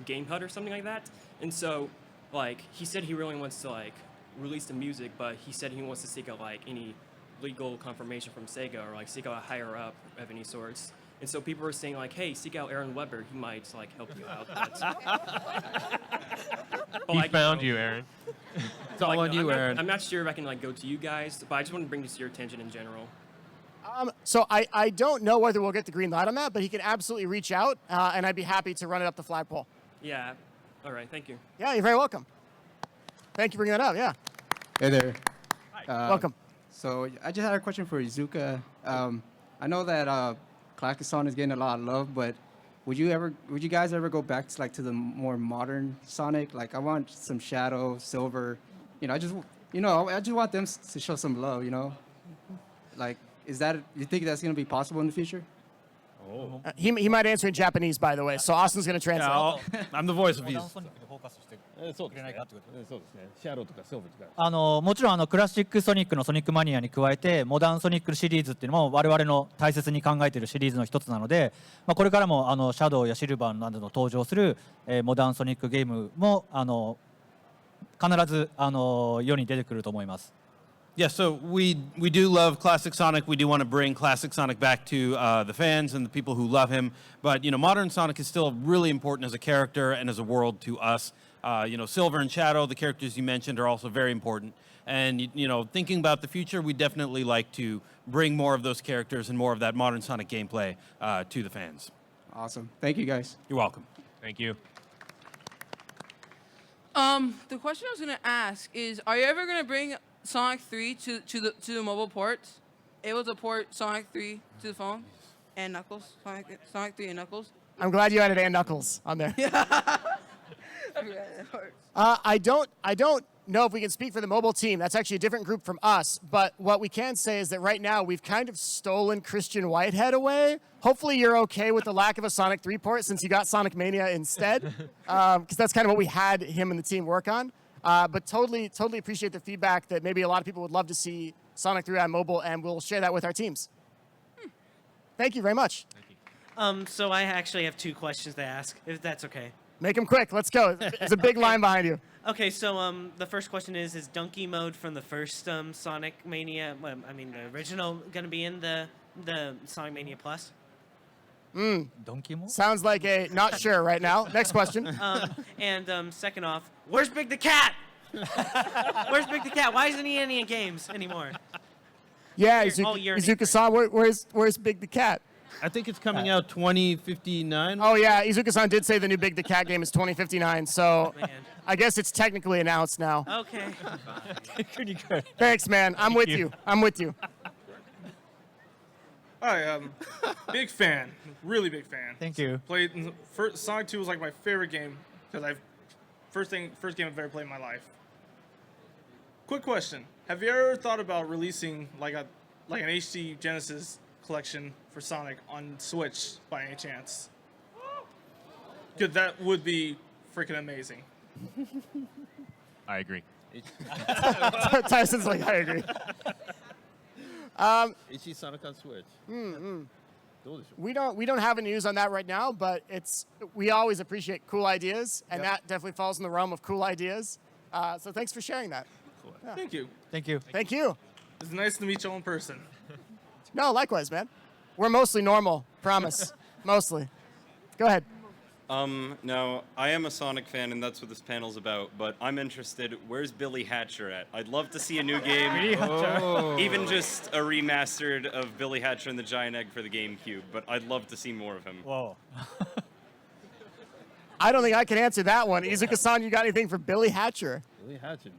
Game Hut or something like that. And so, like, he said he really wants to like release the music, but he said he wants to seek out like any legal confirmation from Sega or like seek out a higher up of any sorts. And so people were saying like, hey, seek out Aaron Weber. He might like help you out. But, He like, found know, you, Aaron. It's all on you, Aaron. I'm not sure if I can like go to you guys, but I just want to bring this to your attention in general. So I don't know whether we'll get the green light on that, but he can absolutely reach out, and I'd be happy to run it up the flagpole. Yeah. All right. Thank you. Yeah, you're very welcome. Thank you for bringing that up, yeah. Hey there. Welcome. So I just had a question for Izuka. I know that Classic Sonic is getting a lot of love, but would you guys ever go back to the more modern Sonic? Like I want some Shadow, Silver. I just want them to show some love. Like you think that's gonna be possible in the future? He might answer in Japanese, by the way, so Austin's going to translate. I'm the voice of these. そうですね。そうですね。シャローとかソーブとか。もちろんクラシックソニックのソニックマニアに加えてモダンソニックシリーズっていうのも我々の大切に考えているシリーズの一つなので、これからもシャドウやシルバーなどの登場する、モダンソニックゲームも必ず世に出てくると思います。Yeah, so we do love Classic Sonic. We do want to bring Classic Sonic back to the fans and the people who love him. But modern Sonic is still really important as a character and as a world to us. Silver and Shadow, the characters you mentioned, are also very important. And thinking about the future, we definitely like to bring more of those characters and more of that modern Sonic gameplay to the fans. Awesome. Thank you, guys. You're welcome. Thank you. The question I was gonna ask is, are you ever gonna bring Sonic 3 to the mobile ports? Able to port Sonic 3 to the phone and Knuckles, Sonic 3 and Knuckles. I'm glad you added and Knuckles on there. I don't know if we can speak for the mobile team. That's actually a different group from us. But what we can say is that right now we've kind of stolen Christian Whitehead away. Hopefully you're okay with the lack of a Sonic 3 port since you got Sonic Mania instead, because that's kind of what we had him and the team work on. But totally appreciate the feedback that maybe a lot of people would love to see Sonic 3 on mobile, and we'll share that with our teams. Thank you very much. So I actually have two questions to ask, if that's okay. Make them quick. Let's go. There's a big line behind you. Okay, so the first question is Donkey Mode from the first Sonic Mania, the original, going to be in the Sonic Mania Plus? Donkey Mode? Sounds like a not sure right now. Next question. And second off, where's Big the Cat? Where's Big the Cat? Why isn't he in any games anymore? Yeah, all year Izuka-san, where's Big the Cat? I think it's coming out 2059. Oh, yeah, Izuka-san did say the new Big the Cat game is 2059, so I guess it's technically announced now. Okay. Thanks, man. I'm with you. Hi, big fan, really big fan. Thank you. Played first, Sonic 2 was like my favorite game because first game I've ever played in my life. Quick question: have you ever thought about releasing like an HD Genesis collection for Sonic on Switch by any chance? Because that would be freaking amazing. I agree. Tyson's like, I agree. HD Sonic on Switch. We don't have any news on that right now, but we always appreciate cool ideas, and that definitely falls in the realm of cool ideas. So thanks for sharing that. Cool. Thank you. Thank you. Thank you. It's nice to meet you all in person. No, likewise, man. We're mostly normal, promise. Mostly. Go ahead. No, I am a Sonic fan, and that's what this panel's about. But I'm interested. Where's Billy Hatcher at? I'd love to see a new game, even just a remastered of Billy Hatcher and the Giant Egg for the GameCube. But I'd love to see more of him. Whoa. I don't think I can answer that one. Izuka-san, you got anything for Billy Hatcher? Billy Hatcher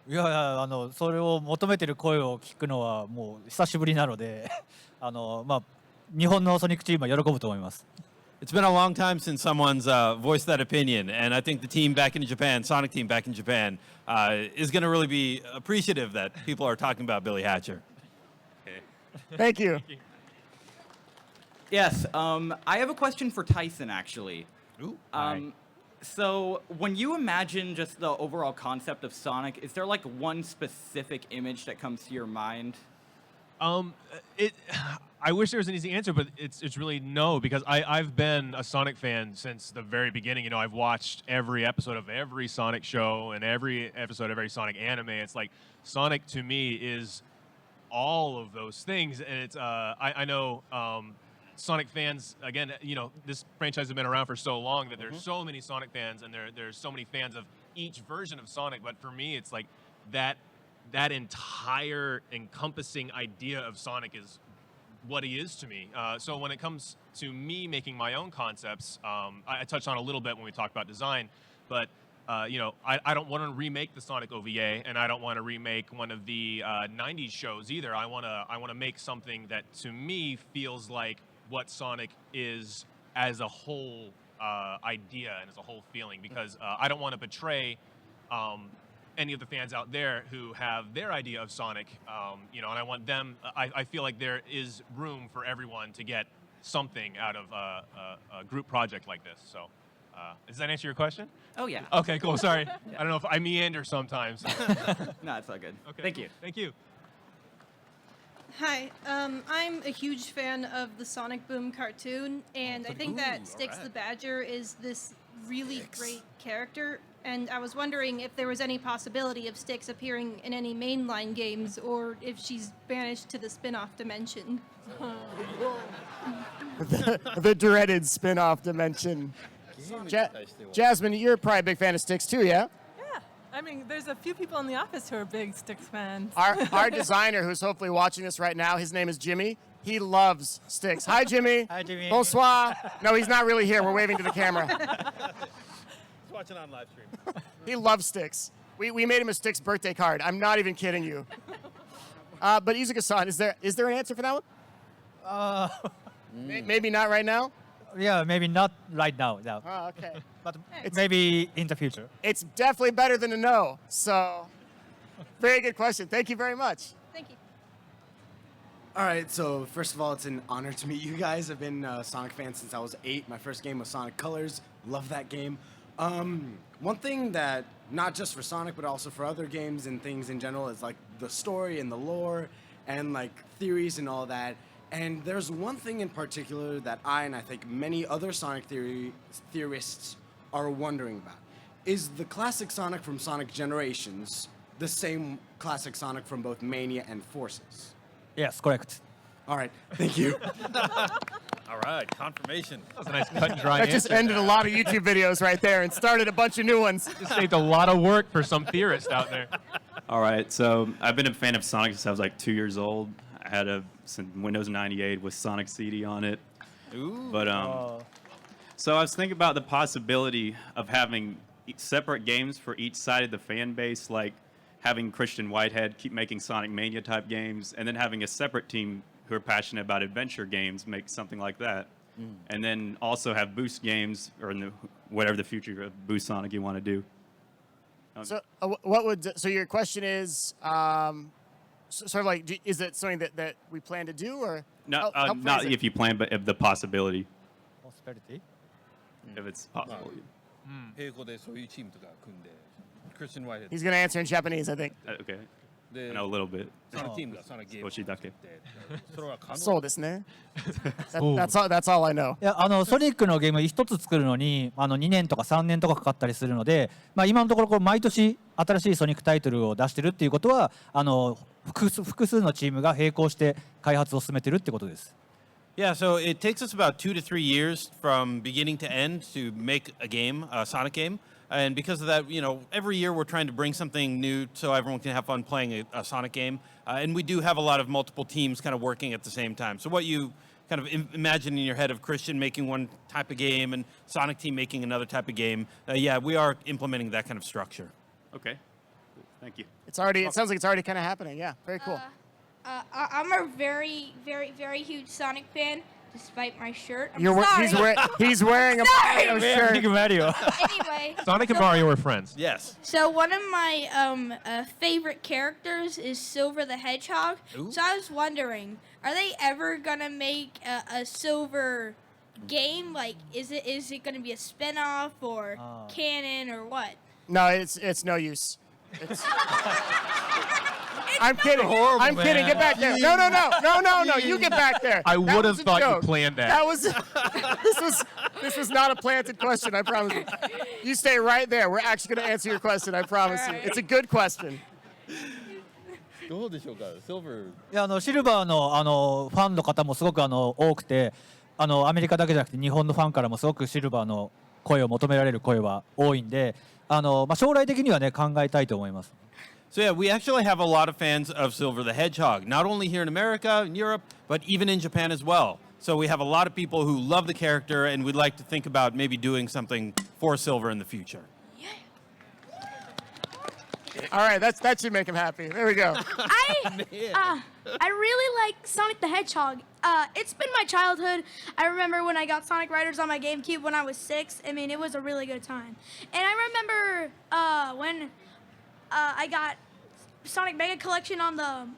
いやいやそれを求めてる声を聞くのはもう久しぶりなので日本のソニックチームは喜ぶと思います。It's been a long time since someone's voiced that opinion, and I think the team back in Japan, Sonic team back in Japan, is going to really be appreciative that people are talking about Billy Hatcher. Okay. Thank you. Yes, I have a question for Tyson, actually. Ooh. So when you imagine just the overall concept of Sonic, is there like one specific image that comes to your mind? I wish there was an easy answer, but it's really no, because I've been a Sonic fan since the very beginning. You know, I've watched every episode of every Sonic show and every episode of every Sonic anime. It's like Sonic to me is all of those things, and it's I know Sonic fans, again, you know, this franchise has been around for so long that there's so many Sonic fans, and there's so many fans of each version of Sonic. But for me, it's like that entire encompassing idea of Sonic is what he is to me. So when it comes to me making my own concepts, I touched on a little bit when we talked about design, but you know, I don't want to remake the Sonic OVA, and I don't want to remake one of the 90s shows either. I want to make something that to me feels like what Sonic is as a whole idea and as a whole feeling, because I don't want to betray any of the fans out there who have their idea of Sonic, you know, and I want them, I feel like there is room for everyone to get something out of a group project like this. So does that answer your question? Oh, yeah. Okay, cool. Sorry. I don't know if I meander sometimes. No, it's all good. Okay, Thank cool. you. Thank you. Hi, I'm a huge fan of the Sonic Boom cartoon, and I think that Sxsw the Badger is this really great character, and I was wondering if there was any possibility of Styx appearing in any mainline games, or if she's banished to the spin-off dimension. the dreaded spin-off dimension. Jasmine, you're probably a big fan of Styx too, yeah? I mean, there's a few people in the office who are big Styx fans. Our designer, who's hopefully watching this right now, his name is Jimmy. He loves Styx. Hi, Jimmy. Hi, Jimmy. Bonsoir. No, he's not really here. We're waving to the camera. He's watching on live stream. He loves Styx. We made him a Styx birthday card. I'm not even kidding you. But Izuka-san, is there an answer for that one? Maybe not right now? Yeah, maybe not right now. No. Oh, okay. But maybe in the future. It's definitely better than a no. So, very good question. Thank you very much. Thank you. All right, so first of all, it's an honor to meet you guys. I've been a Sonic fan since I was 8. My first game was Sonic Colors. Love that game. One thing that, not just for Sonic, but also for other games and things in general, is like the story and the lore and like theories and all that. And there's one thing in particular that I think many other Sonic theorists are wondering about. Is the classic Sonic from Sonic Generations the same classic Sonic from both Mania and Forces? Yes, correct. All right, thank you. All right, confirmation. That was a nice cut and dry That just ended a lot of YouTube videos right there and started a bunch of new ones. Just saved a lot of work for some theorist out there. All right, so I've been a fan of Sonic since I was like 2 years old. I had a Windows 98 with Sonic CD on it. Ooh. But so I was thinking about the possibility of having separate games for each side of the fan base, like having Christian Whitehead keep making Sonic Mania type games, and then having a separate team who are passionate about adventure games make something like that. And then also have boost games or whatever the future of boost Sonic you want to do. So so your question is sort of like, is it something that we plan to do, or No, help not phrase it. if you plan, but if the possibility. Possibility? If it's possible. 英語でそういうチームとか組んで、クリスチャン・ワイヘッド He's going to answer in Japanese, I think. Okay. で I know a little bit. そのチームがそのゲームを少しだけ。それは可能。そうですね。That's all I know. いやソニックのゲーム1つ作るのに2年とか3年とかかかったりするので、今のところ毎年新しいソニックタイトルを出してるっていうことは複数のチームが並行して開発を進めてるってことです。Yeah, so it takes us about 2 to 3 years from beginning to end to make a game, a Sonic game. And because of that, every year we're trying to bring something new so everyone can have fun playing a Sonic game. And we do have a lot of multiple teams kind of working at the same time. So what you kind of imagine in your head of Christian making one type of game and Sonic team making another type of game, yeah, we are implementing that kind of structure. Okay. Thank you. It sounds like it's already kind of happening. Yeah, very cool. I'm a very, very, very huge Sonic fan, despite my shirt. I'm sorry. He's wearing a Mario shirt. Mario. Anyway. Sonic and Mario are friends. Yes. So one of my favorite characters is Silver the Hedgehog. Ooh. So I was wondering, are they ever gonna make a Silver game? Like, is it gonna be a spin-off or canon or what? No, it's no use. I'm kidding. I'm kidding. Get back there. No. You get back there. I That would have was a thought joke. you planned that. This was not a planted question, I promise you. You stay right there. We're actually going to answer your question, I promise you. It's a good question. どうでしょうか、シルバー。いやシルバーのファンの方もすごく多くてアメリカだけじゃなくて日本のファンからもすごくシルバーの声を求められる声は多いんで将来的にはね考えたいと思います。So yeah, we actually have a lot of fans of Silver the Hedgehog, not only here in America, in Europe, but even in Japan as well. So we have a lot of people who love the character, and we'd like to think about maybe doing something for Silver in the future. All right, that should make him happy. There we go. I really like Sonic the Hedgehog. It's been my childhood. I remember when I got Sonic Riders on my GameCube when I was 6. I mean, it was a really good time. And I remember when I got Sonic Mega Collection on the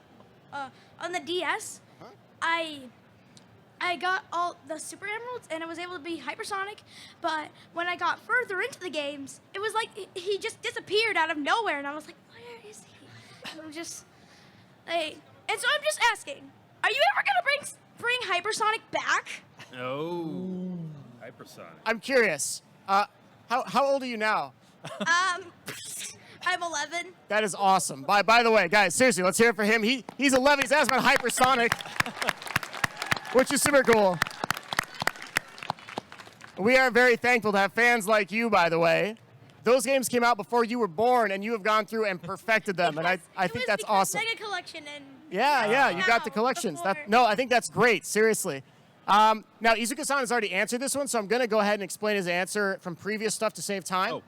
DS. I got all the Super Emeralds, and I was able to be Hypersonic. But when I got further into the games, it was like he just disappeared out of nowhere, and I was like, where is he? And so I'm just asking, are you ever gonna bring Hypersonic back? Oh, Hypersonic. I'm curious. How old are you now? I'm 11. That is awesome. By the way, guys, seriously, let's hear it for him. He's 11. He's asking about Hypersonic, which is super cool. We are very thankful to have fans like you, by the way. Those games came out before you were born, and you have gone through and perfected them, and I think that's awesome. Mega Collection and Yeah, you got the collections. No, I think that's great, seriously. Now, Izuka-san has already answered this one, so I'm going to go ahead and explain his answer from previous stuff to save time. Oh.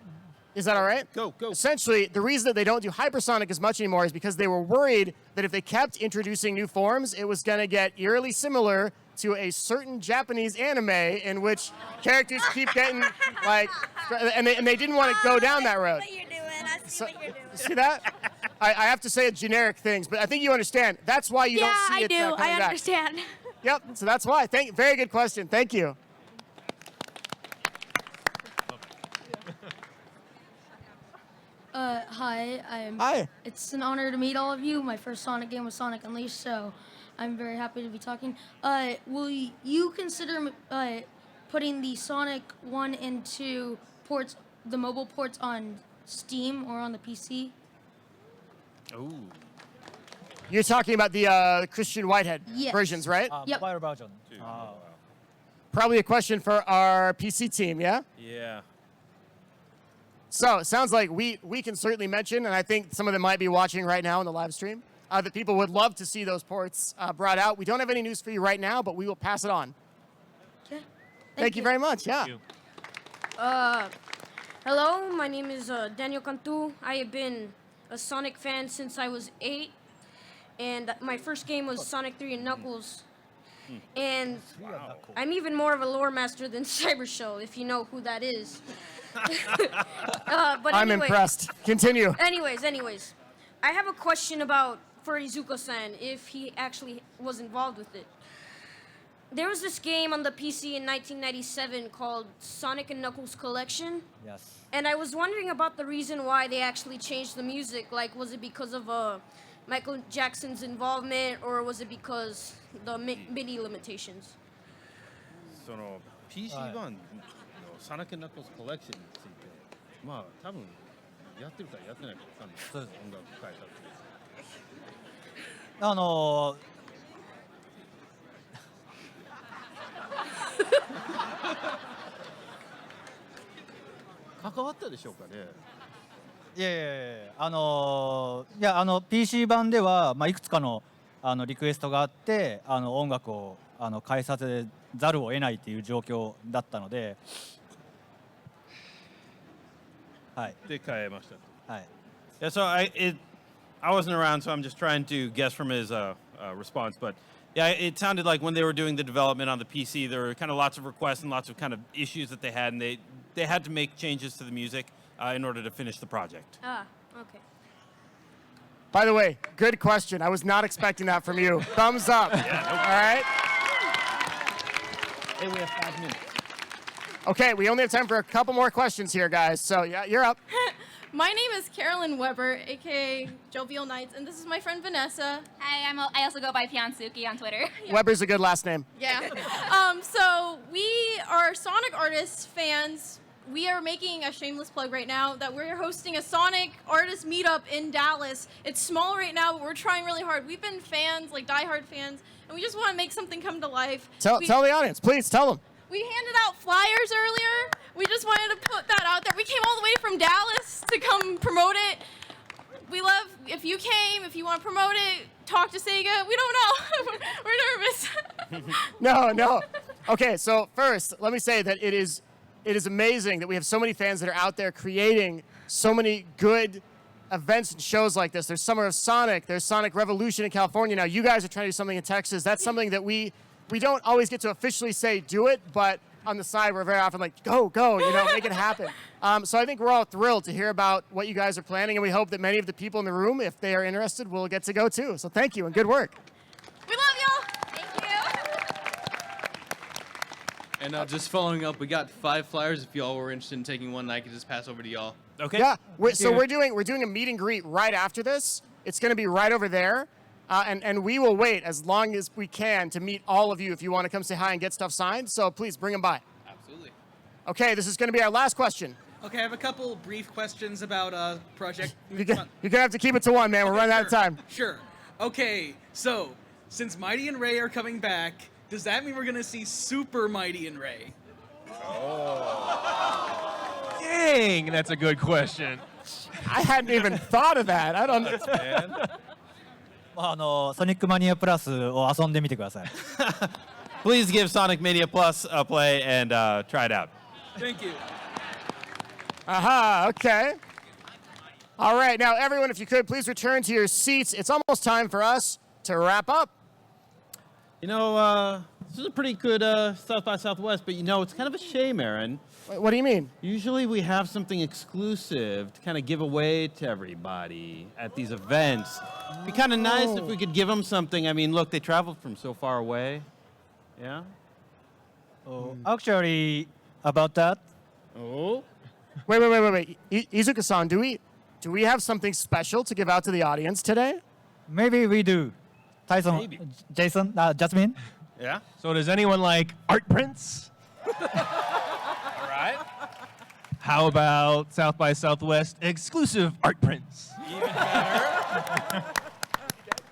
Is that all right? Go. Essentially, the reason that they don't do Hypersonic as much anymore is because they were worried that if they kept introducing new forms, it was going to get eerily similar to a certain Japanese anime in which characters keep getting, and they didn't want to go down that road. I see what you're doing. See that? I have to say generic things, but I think you understand. That's why you don't see it coming back. I understand. Yep, so that's why. Very good question. Thank you. Hi. Hi. It's an honor to meet all of you. My first Sonic game was Sonic Unleashed, so I'm very happy to be talking. Will you consider putting the Sonic 1 and 2 ports, the mobile ports, on Steam or on the PC? Ooh. You're talking about the Christian Whitehead Yes. versions, right? Yep. Mobile version. Probably a question for our PC team, yeah? Yeah. So it sounds like we can certainly mention, and I think some of them might be watching right now in the live stream, that people would love to see those ports brought out. We don't have any news for you right now, but we will pass it on. Okay. Thank you very much, yeah. Hello, my name is Daniel Cantu. I have been a Sonic fan since I was 8, and my first game was Sonic 3 and Knuckles. And I'm even more of a lore master than Sxsw, if you know who that is. But I'm anyway, impressed. Continue. Anyways, I have a question about for Izuka-san, if he actually was involved with it. There was this game on the PC in 1997 called Sonic and Knuckles Collection. Yes. And I was wondering about the reason why they actually changed the music. Like, was it because of Michael Jackson's involvement, or was it because the MIDI limitations? その PC 版のサナケナックスコレクションについて、まあ多分やってるかやってないかわかんない。そうです。音楽開発。関わったでしょうかね。いやいやいやPC 版では、いくつかのリクエストがあって音楽を変えさせざるを得ないっていう状況だったので、はい。で変えました。はい。Yeah, so I wasn't around, so I'm just trying to guess from his response. But yeah, it sounded like when they were doing the development on the PC, there were kind of lots of requests and lots of kind of issues that they had, and they had to make changes to the music in order to finish the project. Ah, okay. By the way, good question. I was not expecting that from you. Thumbs up. Yeah, no All right. Hey, we have 5 minutes. Okay, we only have time for a couple more questions here, guys. So yeah, you're up. My name is Carolyn Weber, aka Jovial Knights, and this is my friend Vanessa. Hi, I also go by Piansuki on Twitter. Weber's a good last name. Yeah. So we are Sonic artists fans. We are making a shameless plug right now that we're hosting a Sonic artist meetup in Dallas. It's small right now, but we're trying really hard. We've been fans, like diehard fans, and we just want to make something come to life. Tell the audience, please tell them. We handed out flyers earlier. We just wanted to put that out there. We came all the way from Dallas to come promote it. We love, if you came, if you want to promote it, talk to Sega. We don't know. We're nervous. No. Okay, so first, let me say that it is amazing that we have so many fans that are out there creating so many good events and shows like this. There's Summer of Sonic. There's Sonic Revolution in California. Now, you guys are trying to do something in Texas. That's something that we don't always get to officially say do it, but on the side, we're very often like, go, make it happen. So I think we're all thrilled to hear about what you guys are planning, and we hope that many of the people in the room, if they are interested, will get to go too. So thank you and good work. We love y'all. Thank you. And just following up, we got 5 flyers. If y'all were interested in taking one, I could just pass over to y'all. Okay. Yeah. We're doing a meet and greet right after this. It's going to be right over there. And we will wait as long as we can to meet all of you if you want to come say hi and get stuff signed. So please bring them by. Absolutely. Okay, this is going to be our last question. Okay, I have a couple brief questions about project. You're going to have to keep it to one, man. We're running out of time. Sure. Okay, so since Mighty and Ray are coming back, does that mean we're going to see Super Mighty and Ray? Dang, that's a good question. I hadn't even thought of that. I don't know. ソニックマニアプラスを遊んでみてください。Please give Sonic Mania Plus a play and try it out. Thank you. Aha, okay. All right, now everyone, if you could, please return to your seats. It's almost time for us to wrap up. You know, this is a pretty good South by Southwest, but it's kind of a shame, Aaron. What do you mean? Usually we have something exclusive to kind of give away to everybody at these events. It'd be kind of nice if we could give them something. I mean, look, they traveled from so far away. Yeah? Actually, about that. Oh? Wait. Izuka-san, do we have something special to give out to the audience today? Maybe we do. Tyson, Maybe. Jason, Jasmine. Yeah? So does anyone like art prints? All right. How about South by Southwest exclusive art prints? Even better.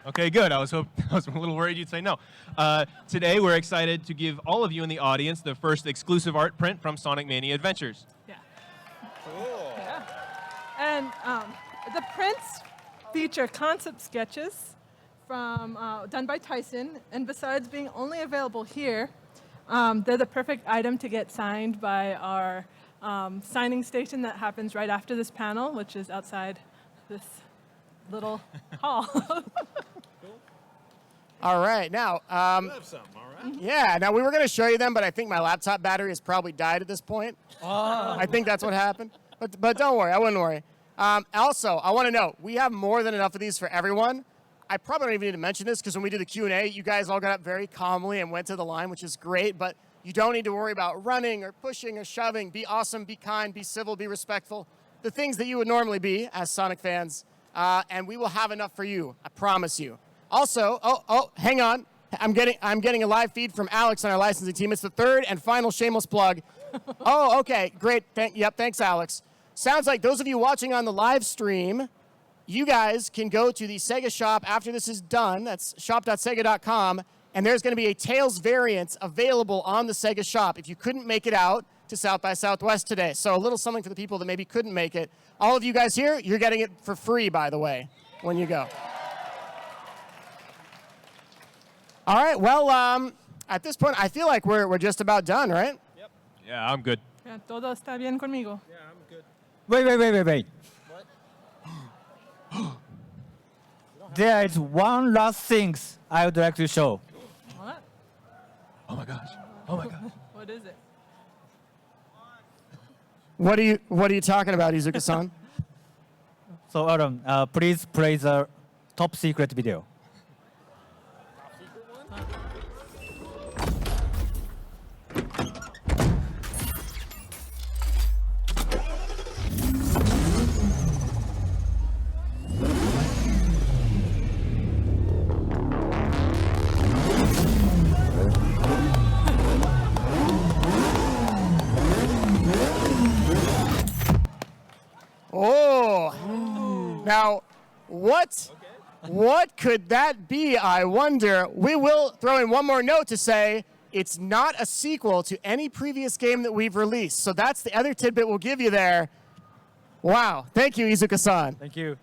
Okay, good. I was a little worried you'd say no. Today, we're excited to give all of you in the audience the first exclusive art print from Sonic Mania Adventures. Yeah. Cool. Yeah. And the prints feature concept sketches from done by Tyson, and besides being only available here, they're the perfect item to get signed by our signing station that happens right after this panel, which is outside this little hall. All right, now, You have some, all right? yeah, now we were going to show you them, but I think my laptop battery has probably died at this point. I think that's what happened. But don't worry, I wouldn't worry. Also, I want to know, we have more than enough of these for everyone. I probably don't even need to mention this because when we did the Q&A, you guys all got up very calmly and went to the line, which is great, but you don't need to worry about running or pushing or shoving. Be awesome, be kind, be civil, be respectful. The things that you would normally be as Sonic fans. And we will have enough for you, I promise you. Also, hang on. I'm getting a live feed from Alex on our licensing team. It's the third and final shameless plug. Oh, okay, great. Thanks, Alex. Sounds like those of you watching on the live stream, you guys can go to the Sega shop after this is done. That's shop.sega.com. And there's going to be a Tails variant available on the Sega shop if you couldn't make it out to South by Southwest today. So a little something for the people that maybe couldn't make it. All of you guys here, you're getting it for free, by the way, when you go. All right, well, at this point, I feel like we're just about done, right? Yeah, I'm good. Ya, todo está bien conmigo. Wait. There is one last thing I would like to show. What? Oh my gosh. What is it? What are you talking about, Izuka-san? So Aaron, please play the top secret video. Oh, now what could that be, I wonder? We will throw in one more note to say it's not a sequel to any previous game that we've released. So that's the other tidbit we'll give you there. Wow, thank you, Izuka-san. Thank you.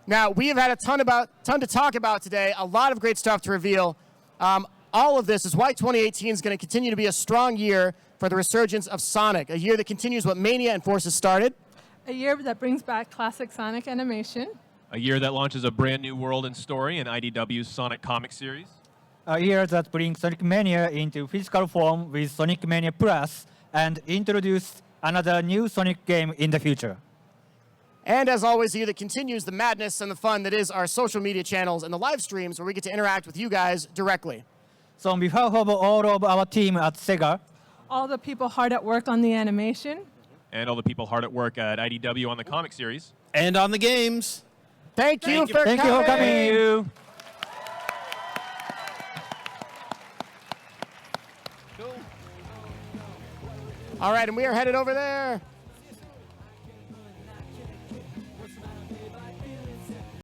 Now, we have had a ton to talk about today, a lot of great stuff to reveal. All of this is why 2018 is going to continue to be a strong year for the resurgence of Sonic, a year that continues what Mania and Forces started. A year that brings back classic Sonic animation. A year that launches a brand new world and story in IDW's Sonic comic series. A year that brings Sonic Mania into physical form with Sonic Mania Plus and introduce another new Sonic game in the future. And as always, a year that continues the madness and the fun that is our social media channels and the live streams where we get to interact with you guys directly. So on behalf of all of our team at Sega, All the people hard at work on the animation. And all the people hard at work at IDW on the comic series. And on the games. Thank you for coming. Thank you for coming. All right, and we are headed over there.